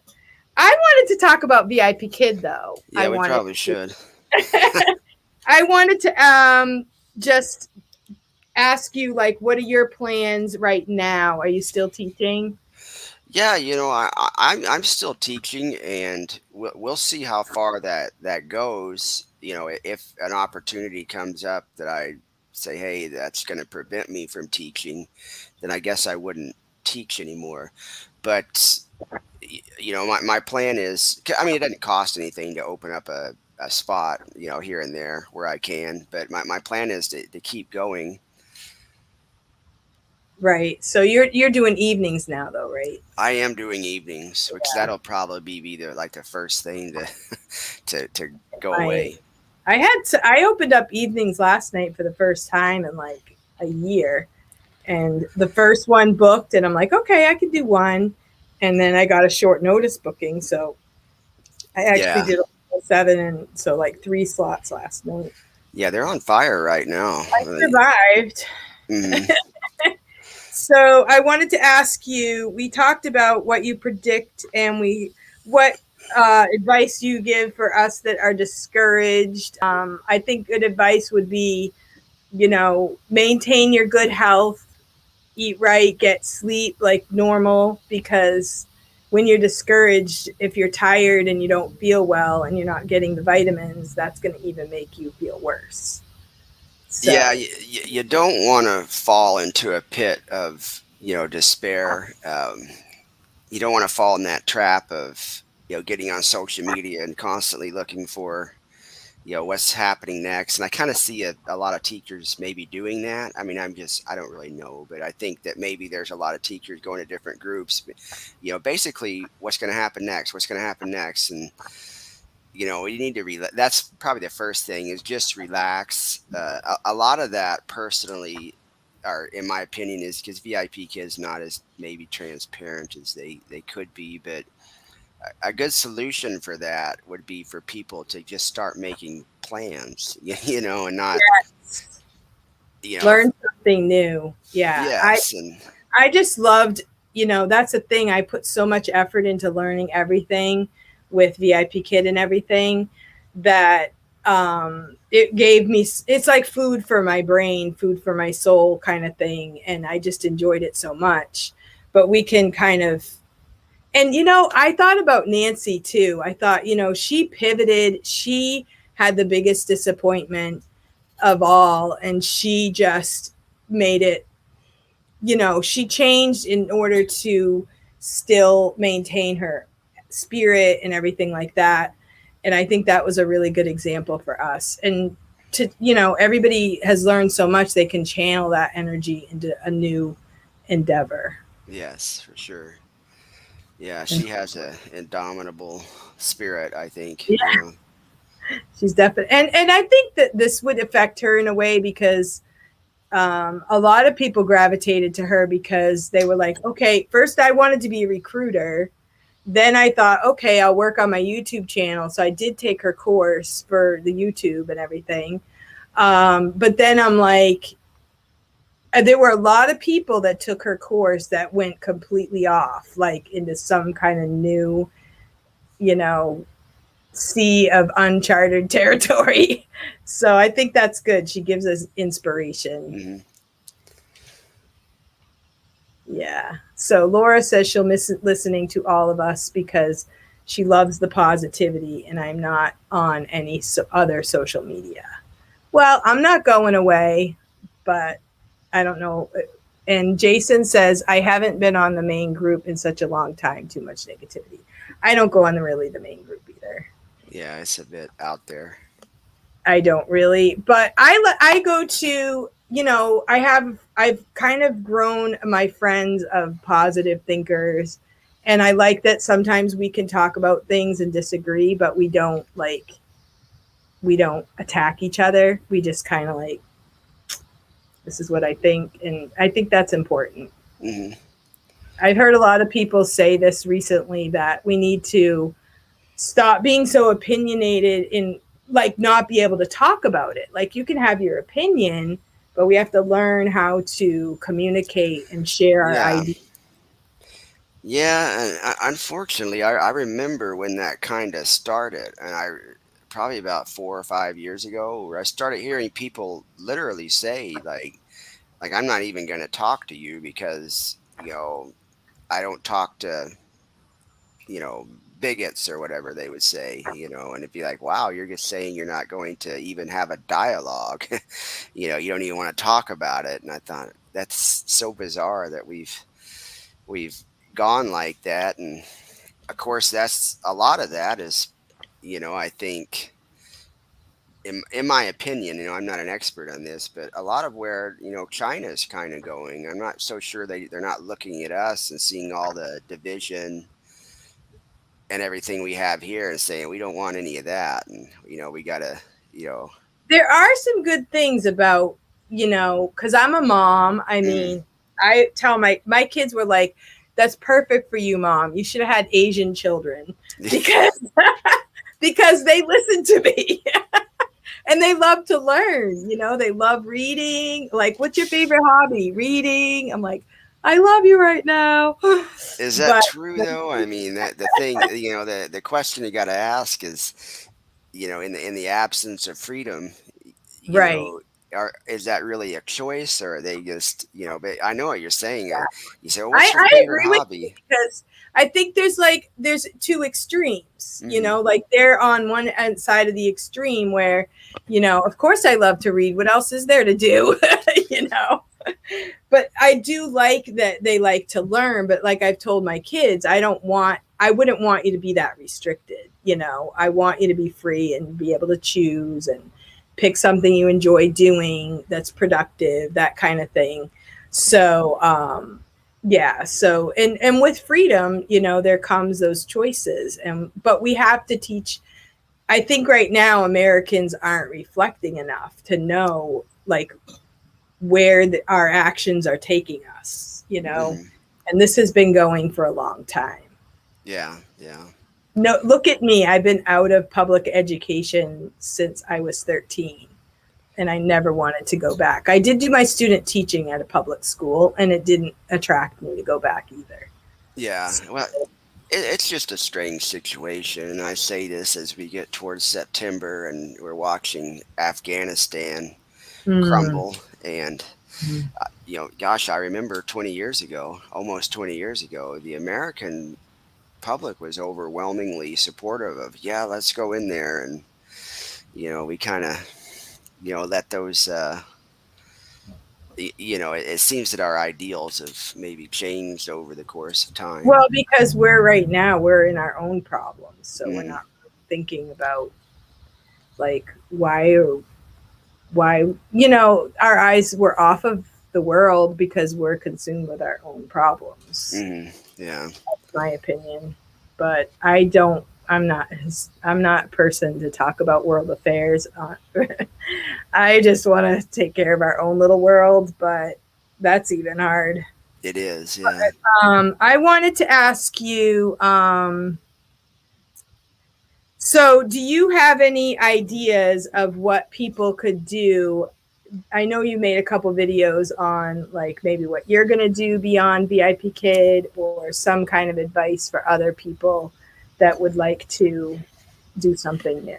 I wanted to talk about VIP Kid though. Yeah. We probably should. I wanted to just ask you, like, what are your plans right now? Are you still teaching? Yeah, I'm still teaching, and we'll see how far that goes. If an opportunity comes up that I say, hey, that's going to prevent me from teaching, then I guess I wouldn't teach anymore. But my plan is, I mean, it doesn't cost anything to open up a spot, here and there where I can. But my plan is to keep going. Right. So you're doing evenings now though, right? I am doing evenings, which that'll probably be the first thing to to go Right. away. I opened up evenings last night for the first time in like a year. And the first one booked and I'm like, okay, I can do one. And then I got a short notice booking, so I actually Yeah, did 7 and so like 3 slots last night. yeah, they're on fire right now. I survived. Mhm. So I wanted to ask you, we talked about what you predict and what advice you give for us that are discouraged. I think good advice would be, maintain your good health, eat right, get sleep like normal, because when you're discouraged, if you're tired and you don't feel well and you're not getting the vitamins, that's going to even make you feel worse. Yeah, So, you don't want to fall into a pit of despair. You don't want to fall in that trap of getting on social media and constantly looking for what's happening next. And I kind of see a lot of teachers maybe doing that. I mean, I don't really know, but I think that maybe there's a lot of teachers going to different groups, basically what's going to happen next, what's going to happen next. And you need to relax. That's probably the first thing, is just relax. A lot of that personally, or in my opinion, is because VIP kids not as maybe transparent as they could be. But a good solution for that would be for people to just start making plans, and not, yes, you know, learn something new. Yeah. yes, and I just loved, that's the thing. I put so much effort into learning everything with VIP Kid and everything that it gave me, it's like food for my brain, food for my soul kind of thing. And I just enjoyed it so much. But we can kind of, and, I thought about Nancy too. I thought, she pivoted. She had the biggest disappointment of all, and she just made it, she changed in order to still maintain her spirit and everything like that. And I think that was a really good example for us. And to, everybody has learned so much, they can channel that energy into a new endeavor. yes, for sure. Yeah, And she has a indomitable spirit, I think. yeah, she's definitely, and I think that this would affect her in a way because a lot of people gravitated to her because they were like, okay, first I wanted to be a recruiter. Then I thought, okay, I'll work on my YouTube channel. So I did take her course for the YouTube and everything. But then I'm like, there were a lot of people that took her course that went completely off, like into some kind of new, you know, sea of uncharted territory. So I think that's good. She gives us inspiration. Hmm. Yeah. So Laura says she'll miss listening to all of us because she loves the positivity and I'm not on any other social media. Well, I'm not going away, but I don't know. And Jason says, I haven't been on the main group in such a long time. Too much negativity. I don't go on the main group either. Yeah, it's a bit out there. I don't really, but I go to, I've kind of grown my friends of positive thinkers, and I like that sometimes we can talk about things and disagree, but we don't attack each other. We just kind of like, this is what I think, and I think that's important. Hmm. I've heard a lot of people say this recently, that we need to stop being so opinionated and like not be able to talk about it. Like you can have your opinion, but we have to learn how to communicate and share our Yeah, ideas. yeah, and unfortunately, I remember when that kind of started, and probably about 4 or 5 years ago, where I started hearing people literally say like I'm not even going to talk to you because I don't talk to you know bigots or whatever they would say, and it'd be like, wow, you're just saying you're not going to even have a dialogue. You don't even want to talk about it. And I thought that's so bizarre that we've gone like that. And of course, that's a lot of that is, I think. in my opinion, I'm not an expert on this, but a lot of where China's kind of going, I'm not so sure they're not looking at us and seeing all the division and everything we have here and saying we don't want any of that, and we gotta, you know, There are some good things about, because I'm a mom. I mm, mean, I tell my kids were like, "That's perfect for you, mom. You should have had Asian children because because they listen to me and they love to learn. They love reading. Like, what's your favorite hobby? Reading. I'm like, I love you right now, is that but true though? I mean, that the thing, the question you got to ask is, in the absence of freedom, you right. know, is that really a choice, or are they just, But I know what you're saying. You say, well, I, what's your I favorite agree with you hobby? because I think there's two extremes, Hmm. like they're on one side of the extreme where, of course I love to read. What else is there to do? you know, but I do like that they like to learn. But like I've told my kids, I wouldn't want you to be that restricted. I want you to be free and be able to choose and pick something you enjoy doing that's productive, that kind of thing. So, yeah. So, and with freedom, there comes those choices, but we have to teach. I think right now Americans aren't reflecting enough to know like where our actions are taking us, Hmm. and this has been going for a long time. Yeah, yeah. No, look at me. I've been out of public education since I was 13 and I never wanted to go back. I did do my student teaching at a public school and it didn't attract me to go back either. Yeah, well, it's just a strange situation, and I say this as we get towards September and we're watching Afghanistan Mm. crumble. And gosh, I remember 20 years ago, almost 20 years ago, the American public was overwhelmingly supportive of, yeah, let's go in there, and we kind of let those. It seems that our ideals have maybe changed over the course of time. Well, because right now we're in our own problems, so we're Hmm. not thinking about like why our eyes were off of the world because we're consumed with our own problems. Hmm. Yeah. My opinion, but I don't. I'm not a person to talk about world affairs. I just want to take care of our own little world, but that's even hard. It is, yeah. I wanted to ask you. So, do you have any ideas of what people could do? I know you made a couple videos on like maybe what you're going to do beyond VIP Kid or some kind of advice for other people that would like to do something new.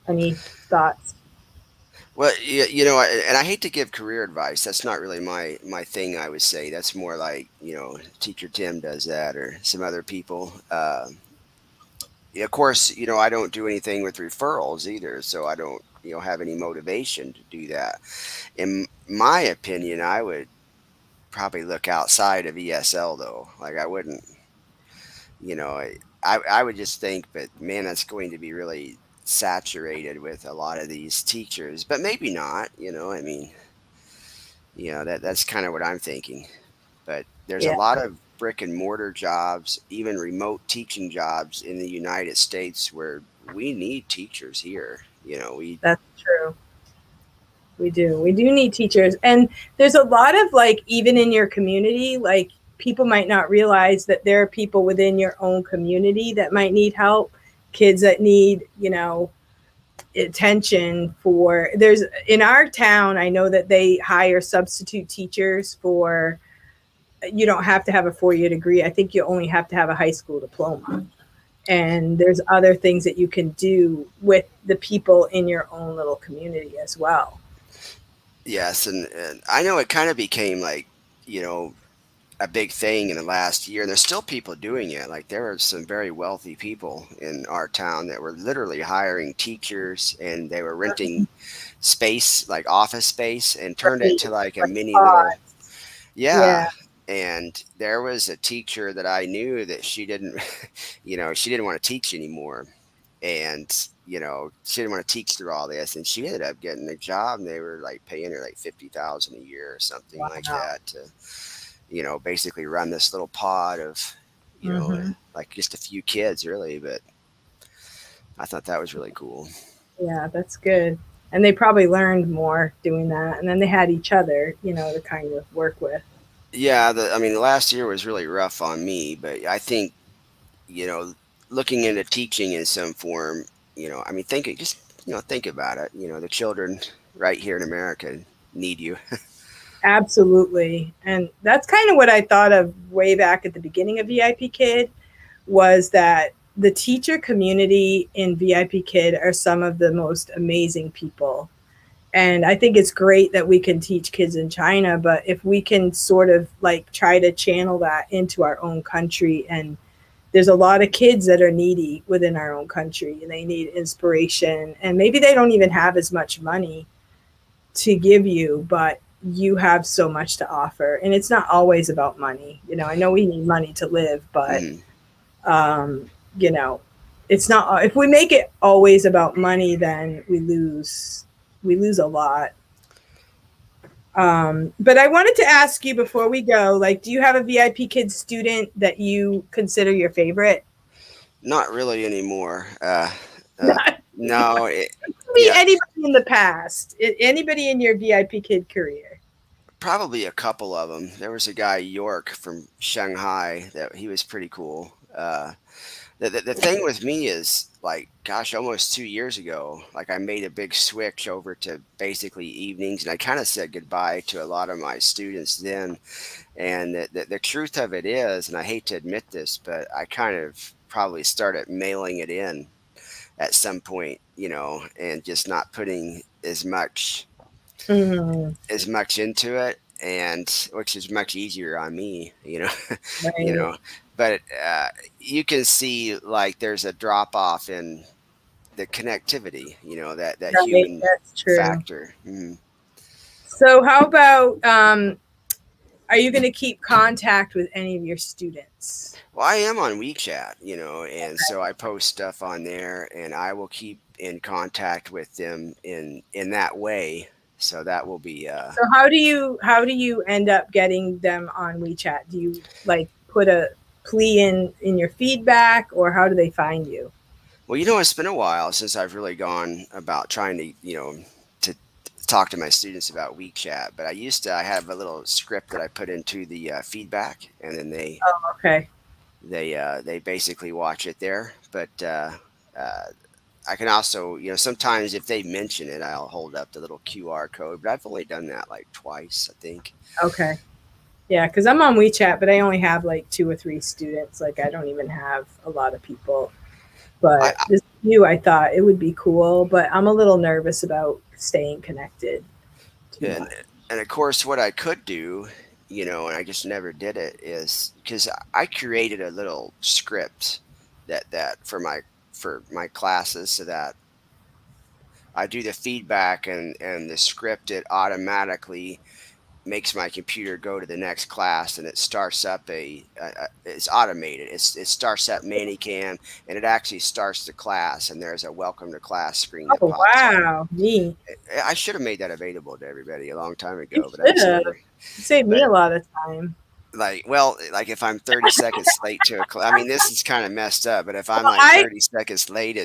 Any thoughts? Well, and I hate to give career advice. That's not really my thing. I would say that's more like Teacher Tim does that, or some other people. Yeah, of course, I don't do anything with referrals either, so I don't have any motivation to do that. In my opinion, I would probably look outside of ESL though. Like I wouldn't, you know, I would just think, but man, that's going to be really saturated with a lot of these teachers, but maybe not. I mean, that's kind of what I'm thinking. But there's a Yeah, lot of brick and mortar jobs, even remote teaching jobs in the United States where we need teachers here. We that's true. We do. We do need teachers. And there's a lot of like, even in your community, like people might not realize that there are people within your own community that might need help, kids that need, attention for. There's in our town, I know that they hire substitute teachers for, you don't have to have a 4-year degree. I think you only have to have a high school diploma. And there's other things that you can do with the people in your own little community as well. Yes, and I know it kind of became like you know a big thing in the last year, and there's still people doing it. Like there are some very wealthy people in our town that were literally hiring teachers, and they were renting space, like office space, and turned it Right. to like a Like mini little. pods. Yeah. Yeah. And there was a teacher that I knew that she didn't, she didn't want to teach anymore. And she didn't want to teach through all this, and she ended up getting a job, and they were like paying her like 50,000 a year or something like Wow. that to, basically run this little pod of, Hmm. like just a few kids really. But I thought that was really cool. Yeah, that's good. And they probably learned more doing that. And then they had each other, to kind of work with. Yeah, I mean, the last year was really rough on me, but I think, you know, looking into teaching in some form, I mean, think about it. The children right here in America need you. Absolutely. And that's kind of what I thought of way back at the beginning of VIP Kid was that the teacher community in VIP Kid are some of the most amazing people. And I think it's great that we can teach kids in China, but if we can sort of like try to channel that into our own country, and there's a lot of kids that are needy within our own country and they need inspiration, and maybe they don't even have as much money to give you, but you have so much to offer. And it's not always about money. I know we need money to live, but Hmm. um, you know, it's not, if we make it always about money, then we lose a lot. But I wanted to ask you before we go, like, do you have a VIP Kids student that you consider your favorite? Not really anymore. Uh, Not no, be yeah, anybody in the past, anybody in your VIP Kid career. probably a couple of them. There was a guy York from Shanghai that he was pretty cool. The thing with me is like, gosh, almost 2 years ago, like I made a big switch over to basically evenings, and I kind of said goodbye to a lot of my students then. And the truth of it is, and I hate to admit this, but I kind of probably started mailing it in at some point, and just not putting Mm, as much into it, and which is much easier on me, you right, know. But you can see like there's a drop off in the connectivity, that right, human that's true. factor. Mhm. So, how about are you going to keep contact with any of your students? Well, I am on WeChat, and so I post stuff on there, and I will keep in contact with them in that way. So that will be So how do you end up getting them on WeChat? Do you like put a plea in your feedback, or how do they find you? well, it's been a while since I've really gone about trying to, to talk to my students about WeChat. But I have a little script that I put into the feedback, and then Oh, okay. they basically watch it there. But uh, I can also, sometimes if they mention it, I'll hold up the little QR code. But I've only done that like twice, I think. Okay. Yeah, because I'm on WeChat, but I only have like two or three students. Like I don't even have a lot of people. I, But this you, I thought it would be cool, but I'm a little nervous about staying connected too and much. and of course, what I could do, and I just never did it, is because I created a little script that for my classes, so that I do the feedback, and the script, it automatically makes my computer go to the next class, and it starts up it's automated. It starts up Manicam, and it actually starts the class, and there's a welcome to class screen that Oh pops up. wow, neat. I should have made that available to everybody a long time You ago, but I should just have. never. You saved me But a lot of time. like, well, like if I'm 30 seconds late to a class, I mean, this is kind of messed up, but if I'm Well, like 30 seconds late,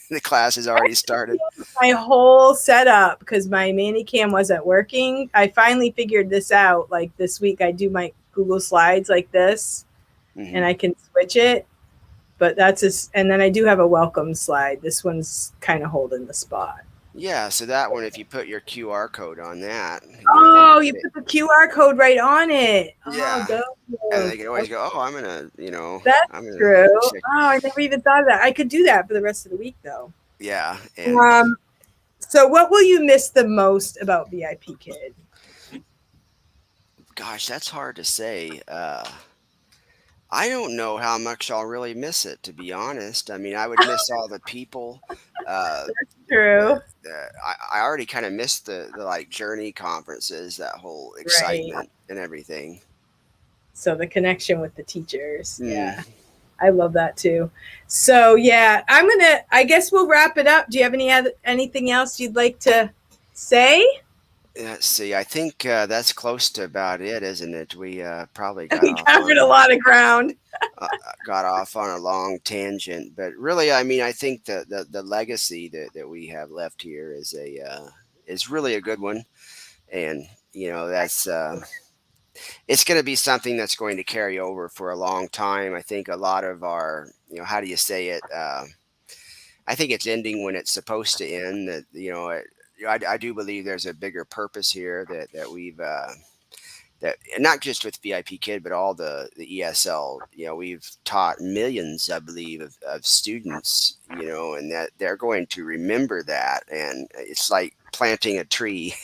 the class has I already started. my whole setup because my Manicam wasn't working. I finally figured this out. Like this week, I do my Google Slides like this, and Hmm. I can switch it. But that's just, and then I do have a welcome slide. This one's kind of holding the spot. Yeah, so that one, if you put your QR code on that, Oh, you put the QR code right on it. Oh, yeah, and dope. they can always go, oh, That's I'm gonna true. check. Oh, I never even thought of that. I could do that for the rest of the week, though. Yeah, and Um, so what will you miss the most about VIP Kid? gosh, that's hard to say. I don't know how much I'll really miss it, to be honest. I mean, I would miss all the people. Uh, True. I already kind of missed the like journey conferences, that whole Right. excitement and everything. So the connection with the teachers. Mm. Yeah. I love that too. So yeah, I guess we'll wrap it up. Do you have anything else you'd like to say? Yeah, see, I think that's close to about it, isn't it? We probably We covered a lot of ground. got off on a long tangent, but really, I mean, I think the legacy that we have left here is really a good one, and that's it's going to be something that's going to carry over for a long time. I think a lot of our, how do you say it? I think it's ending when it's supposed to end. That I do believe there's a bigger purpose here that we've that and not just with VIP Kid, but all the ESL. We've taught millions, I believe, of students. And that they're going to remember that, and it's like planting a tree.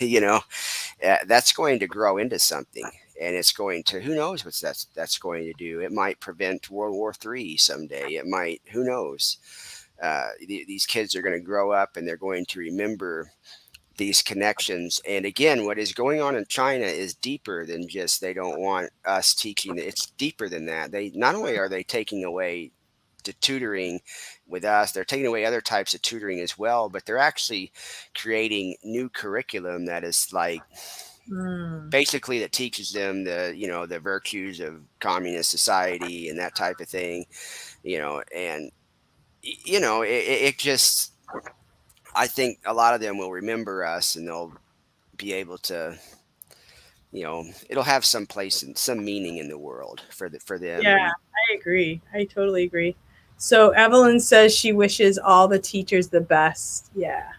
That's going to grow into something. And it's going to, who knows what that's going to do. It might prevent World War III someday. It might, who knows. These kids are going to grow up and they're going to remember these connections. And again, what is going on in China is deeper than just they don't want us teaching. It's deeper than that. They not only are they taking away the tutoring with us, they're taking away other types of tutoring as well, but they're actually creating new curriculum that is like basically that teaches them the virtues of communist society and that type of thing. And it just, I think a lot of them will remember us and they'll be able to, it'll have some place and some meaning in the world for them. Yeah, And I agree. I totally agree. So Evelyn says she wishes all the teachers the best. Yeah.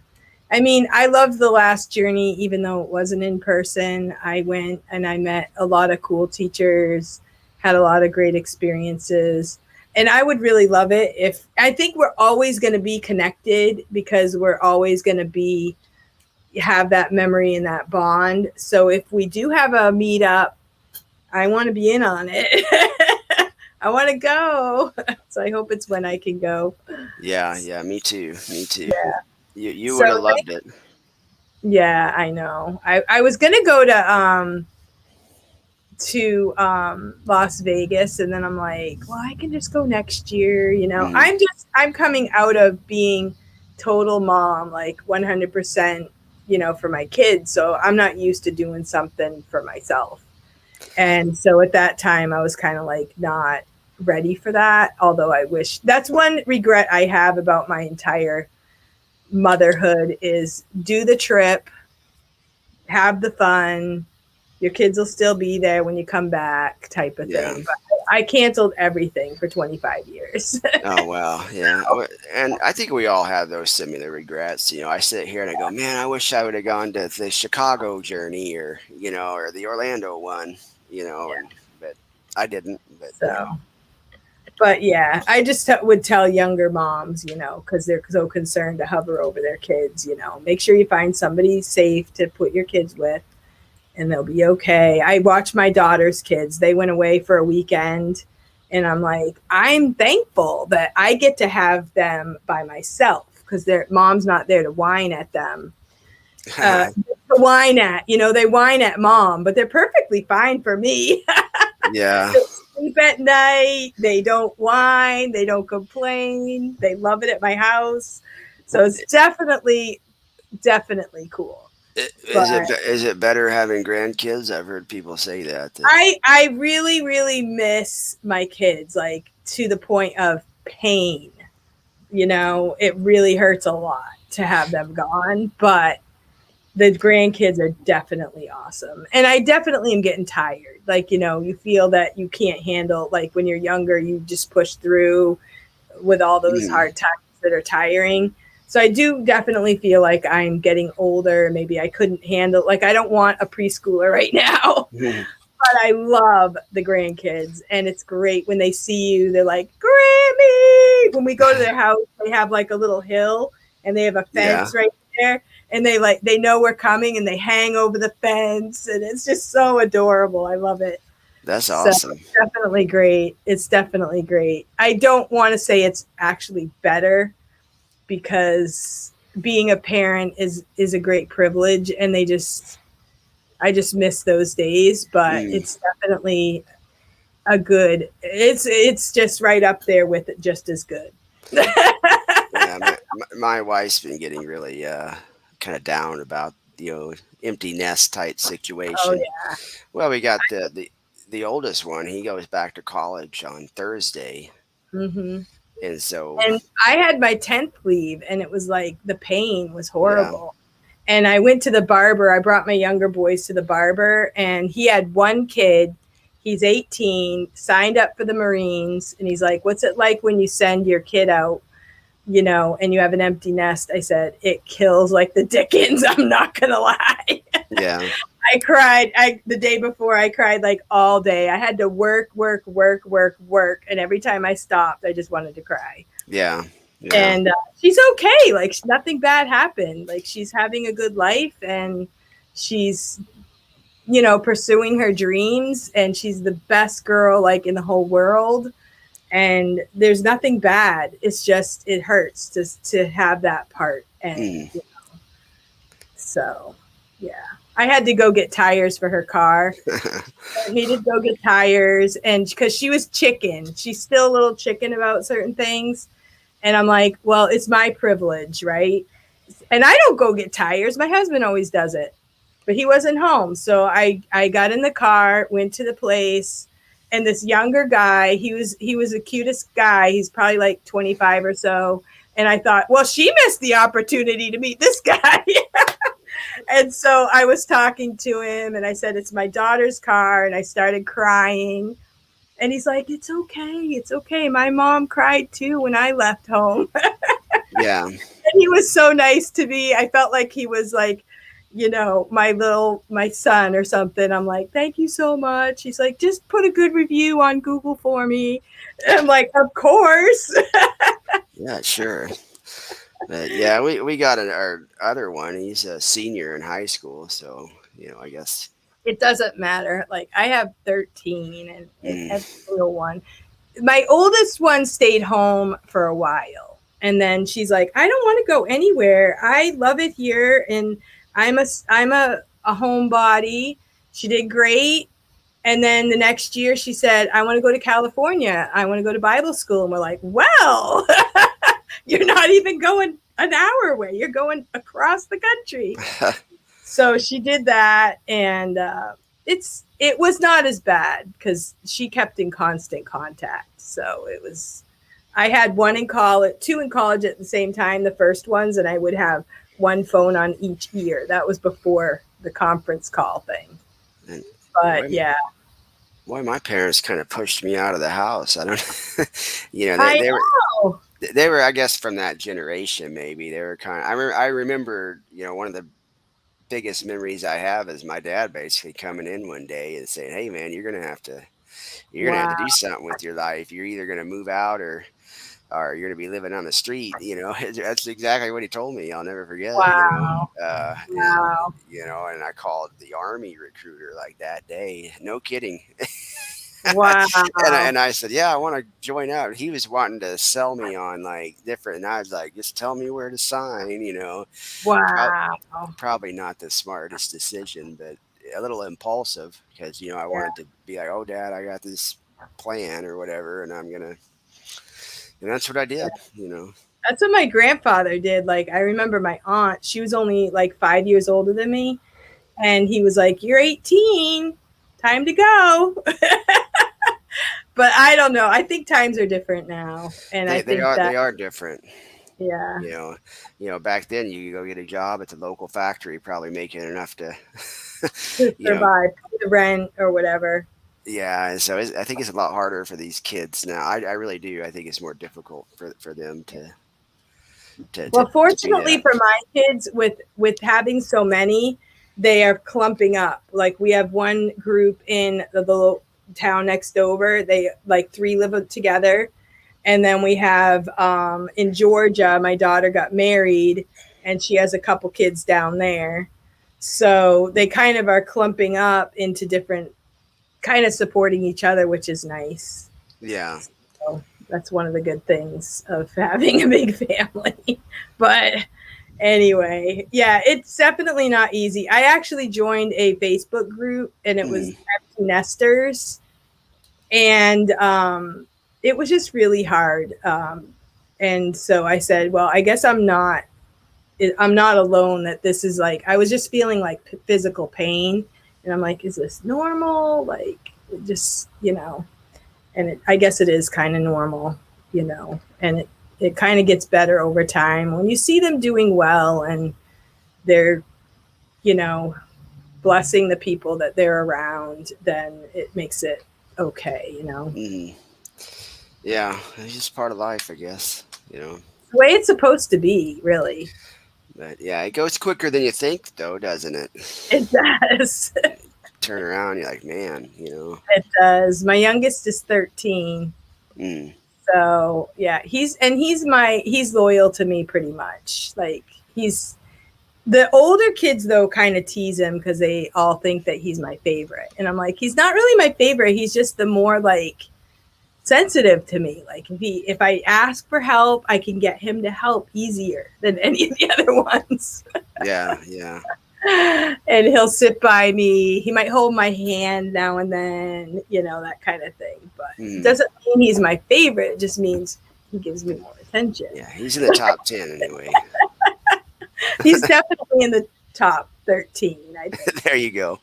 I mean, I loved the last journey, even though it wasn't in person. I went and I met a lot of cool teachers, had a lot of great experiences. And I would really love it if I think we're always going to be connected because we're always going to have that memory and that bond. So if we do have a meetup, I want to be in on it. I want to go. So I hope it's when I can go. yeah, me too. Yeah. You would have So loved it. yeah, I know. I was gonna go to Las Vegas, and then I'm like, well, I can just go next year. Mhm. I'm coming out of being total mom, like 100%, for my kids. So I'm not used to doing something for myself. And so at that time, I was kind of like not ready for that. Although I wish that's one regret I have about my entire motherhood is do the trip, have the fun. Your kids will still be there when you come back, type of Yeah. thing. But I canceled everything for 25 years. Oh wow, yeah. And I think we all have those similar regrets. I sit here and I go, man, I wish I would have gone to the Chicago journey or the Orlando one. Yeah. But I didn't. But So, but yeah, I just would tell younger moms, because they're so concerned to hover over their kids, make sure you find somebody safe to put your kids with and they'll be okay. I watch my daughter's kids. They went away for a weekend and I'm like, I'm thankful that I get to have them by myself because their mom's not there to whine at them. To whine at, they whine at mom, but they're perfectly fine for me. yeah, They sleep at night. They don't whine. They don't complain. They love it at my house. So it's definitely cool. But is it better having grandkids? I've heard people say that. I really, really miss my kids, like to the point of pain. It really hurts a lot to have them gone, but the grandkids are definitely awesome. And I definitely am getting tired. Like, you feel that you can't handle, like when you're younger, you just push through with all those Mhm. hard times that are tiring. So I do definitely feel like I'm getting older. Maybe I couldn't handle, like, I don't want a preschooler right now, Mhm. but I love the grandkids. And it's great when they see you, they're like, Grammy. When we go to their house, they have like a little hill and they have a Yeah, fence right there. And they know we're coming and they hang over the fence. And it's just so adorable. I love it. that's So awesome. it's definitely great. It's definitely great. I don't want to say it's actually better because being a parent is a great privilege and I just miss those days, but Mm. it's definitely a good. It's just right up there with it, just as good. Yeah, my wife's been getting really kind of down about empty nest type Oh situation. yeah. Well, we got the oldest one. He goes back to college on Thursday, Hmm. and so And I had my 10th leave, and it was like the pain was yeah, horrible. And I went to the barber. I brought my younger boys to the barber, and he had one kid. He's 18, signed up for the Marines, and he's like, "What's it like when you send your kid out, and you have an empty nest?" I said, "It kills like the Dickens." I'm not gonna lie. yeah, I cried. The day before, I cried like all day. I had to work, work, work, work, work, and every time I stopped, I just wanted to cry. yeah, yeah, And she's okay. Like nothing bad happened. Like she's having a good life, and she's pursuing her dreams, and she's the best girl like in the whole world. And there's nothing bad. It's just it hurts to have that part. And mm. so yeah, I had to go get tires for her car. I needed to go get tires, and because she was chicken, she's still a little chicken about certain things. And I'm like, well, it's my privilege, right? And I don't go get tires. My husband always does it, but he wasn't home. So I got in the car, went to the place, and this younger guy, he was the cutest guy. He's probably like 25 or so. And I thought, well, she missed the opportunity to meet this guy. And so I was talking to him, and I said, it's my daughter's car. And I started crying. And he's like, it's okay. It's okay. My mom cried too when I left home. Yeah, And he was so nice to me. I felt like he was like, my son or something. I'm like, thank you so much. He's like, just put a good review on Google for me. And I'm like, of course. yeah, sure. But yeah, we got our other one. He's a senior in high school, so I guess. It doesn't matter. Like I have 13, and every Mm, little one. My oldest one stayed home for a while, and then she's like, I don't want to go anywhere. I love it here, and I'm a homebody. She did great. And then the next year she said, I want to go to California. I want to go to Bible school. And we're like, well, you're not even going an hour away. You're going across the country. So she did that, and it was not as bad because she kept in constant contact. So it was. I had one in college, two in college at the same time. The first ones, and I would have one phone on each ear. That was before the conference call thing. and But boy, yeah, boy, my parents kind of pushed me out of the house. I don't, I know. they were, I guess, from that generation. Maybe they were kind of. I remember, one of the biggest memories I have is my dad basically coming in one day and saying, "Hey, man, you're gonna have to Wow, do something with your life. You're either gonna move out or you're gonna be living on the street." That's exactly what he told me. I'll never forget. wow, And wow, and I called the army recruiter like that day. No kidding. wow, And I said, "Yeah, I want to join up." He was wanting to sell me on like different, and I was like, "Just tell me where to sign." Prob- wow. Probably not the smartest decision, but a little impulsive because I Yeah, wanted to be like, "Oh, Dad, I got this plan or whatever, and and that's what I yeah. did. That's what my grandfather did. Like I remember my aunt, she was only like 5 years older than me, and he was like, "You're 18, time to go." But I don't know. I think times are different now, and I They think are that they are different. yeah, You know, back then you could go get a job at the local factory, probably making enough to, to you know, survive, pay the rent or whatever. yeah. And so I think it's a lot harder for these kids now. I really do. I think it's more difficult for them Well, to do fortunately that. for my kids, with having so many, they are clumping up. Like we have one group in the town next over. They like three live together, and then we have in Georgia. My daughter got married, and she has a couple kids down there. So they kind of are clumping up into different, kind of supporting each other, which is nice. Yeah. So that's one of the good things of having a big family. But anyway, yeah, it's definitely not easy. I actually joined a Facebook group, and it was Mm, empty nesters. And it was just really hard. And so I said, well, I guess I'm not alone, that this is like, I was just feeling like physical pain. And I'm like, is this normal? Like, just, and I guess it is kind of normal, and it kind of gets better over time when you see them doing well and they're, you know, blessing the people that they're around, then it makes it okay. Mm. Yeah, it's just part of life, I guess. The way it's supposed to be, really. But yeah, it goes quicker than you think, though, doesn't it? It does. Turn around, you're like, man. It does. My youngest is 13. Mm. So yeah, he's loyal to me pretty much. Like, he's the older kids though kind of tease him because they all think that he's my favorite. And I'm like, he's not really my favorite. He's just the more like sensitive to me. Like, if I ask for help, I can get him to help easier than any of the other ones. Yeah. And he'll sit by me. He might hold my hand now and then, that kind of thing. But it doesn't mean he's my favorite. It just means he gives me more attention. Yeah, he's in the top 10 anyway. He's definitely in the top 13, I think. There you go.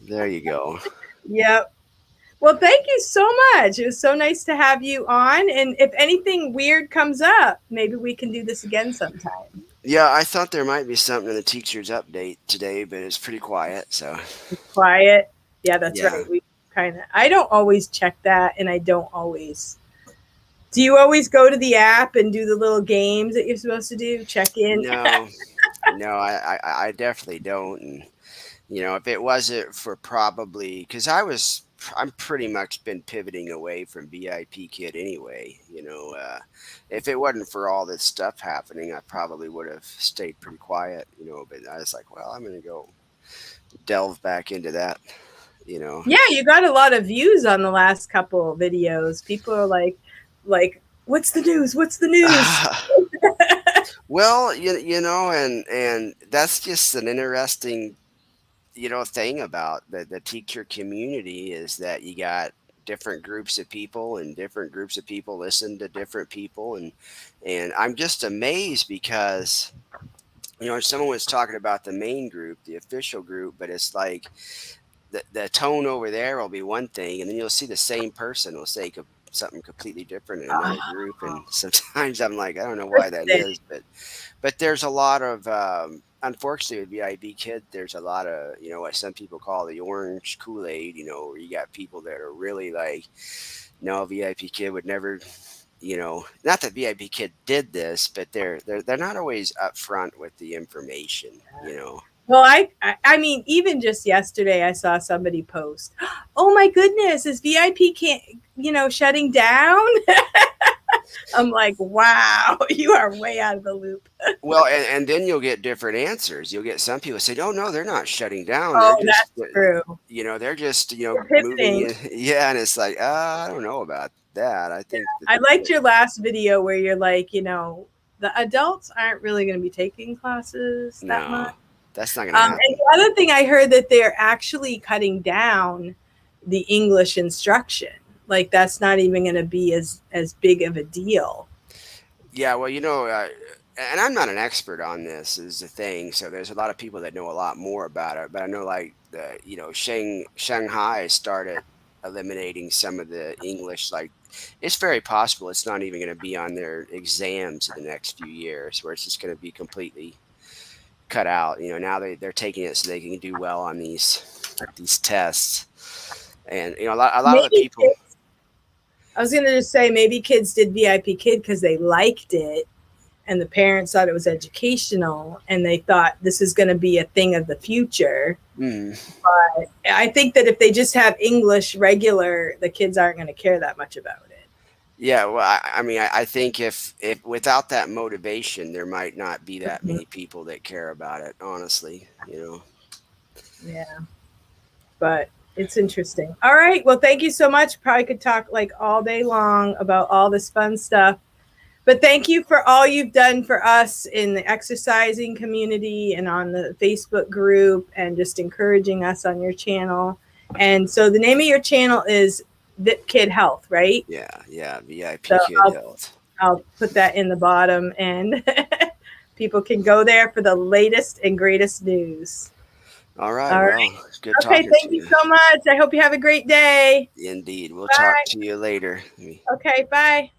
There you go. Yep. Well, thank you so much. It was so nice to have you on. And if anything weird comes up, maybe we can do this again sometime. Yeah, I thought there might be something in the teacher's update today, but it's pretty quiet. So quiet. Yeah, that's Yeah. right. I don't always check that, and I don't always. Do you always go to the app and do the little games that you're supposed to do? Check in? no, I definitely don't. And if it wasn't for probably because I'm pretty much been pivoting away from VIP Kid anyway. If it wasn't for all this stuff happening, I probably would have stayed pretty quiet. But I was like, well, I'm gonna go delve back into that. Yeah, you got a lot of views on the last couple of videos. People are like, what's the news? What's the news? Well, and that's just an interesting thing about the teacher community is that you got different groups of people and different groups of people listen to different people and I'm just amazed because someone was talking about the main group, the official group, but it's like the tone over there will be one thing and then you'll see the same person will say something completely different in another group, and sometimes I'm like, I don't know why that is, but there's a lot of unfortunately with VIB Kid, there's a lot of what some people call the orange Kool-Aid, where you got people that are really like, no, VIP Kid would never, not that VIP Kid did this, but they're not always upfront with the information. Well, I mean, even just yesterday, I saw somebody post, "Oh my goodness, is VIP shutting down?" I'm like, wow, you are way out of the loop. Well, and then you'll get different answers. You'll get some people say, "Oh no, they're not shutting down. Oh, They're just, that's true. They're just They're moving." pivoting. Yeah, and it's like, I don't know about that. I think I liked your last video where you're like, the adults aren't really going to be taking classes that no, much. that's not going to happen. And the other thing I heard that they're actually cutting down the English instruction. Like, that's not even going to be as big of a deal. Yeah, well, and I'm not an expert on this is the thing. So there's a lot of people that know a lot more about it. But I know like Shanghai started eliminating some of the English. Like it's very possible it's not even going to be on their exams in the next few years, where it's just going to be completely cut out. Now they're taking it so they can do well on these tests. And a lot of the people. I was going to just say maybe kids did VIP Kid because they liked it and the parents thought it was educational and they thought this is going to be a thing of the future. But I think that if they just have English regular, the kids aren't going to care that much about it. Yeah, well, I mean, I think if without that motivation, there might not be that many people that care about it, honestly, Yeah. But it's interesting. All right. Well, thank you so much. Probably could talk like all day long about all this fun stuff. But thank you for all you've done for us in the exercising community and on the Facebook group and just encouraging us on your channel. And so the name of your channel is Vipkid Health, right? Yeah, VIP So Kid Health. I'll put that in the bottom, and people can go there for the latest and greatest news. All right. All Well, right. good Okay. talking to Thank you you. so much. I hope you have a great day. Indeed. We'll talk Bye. to you later. Okay. Bye.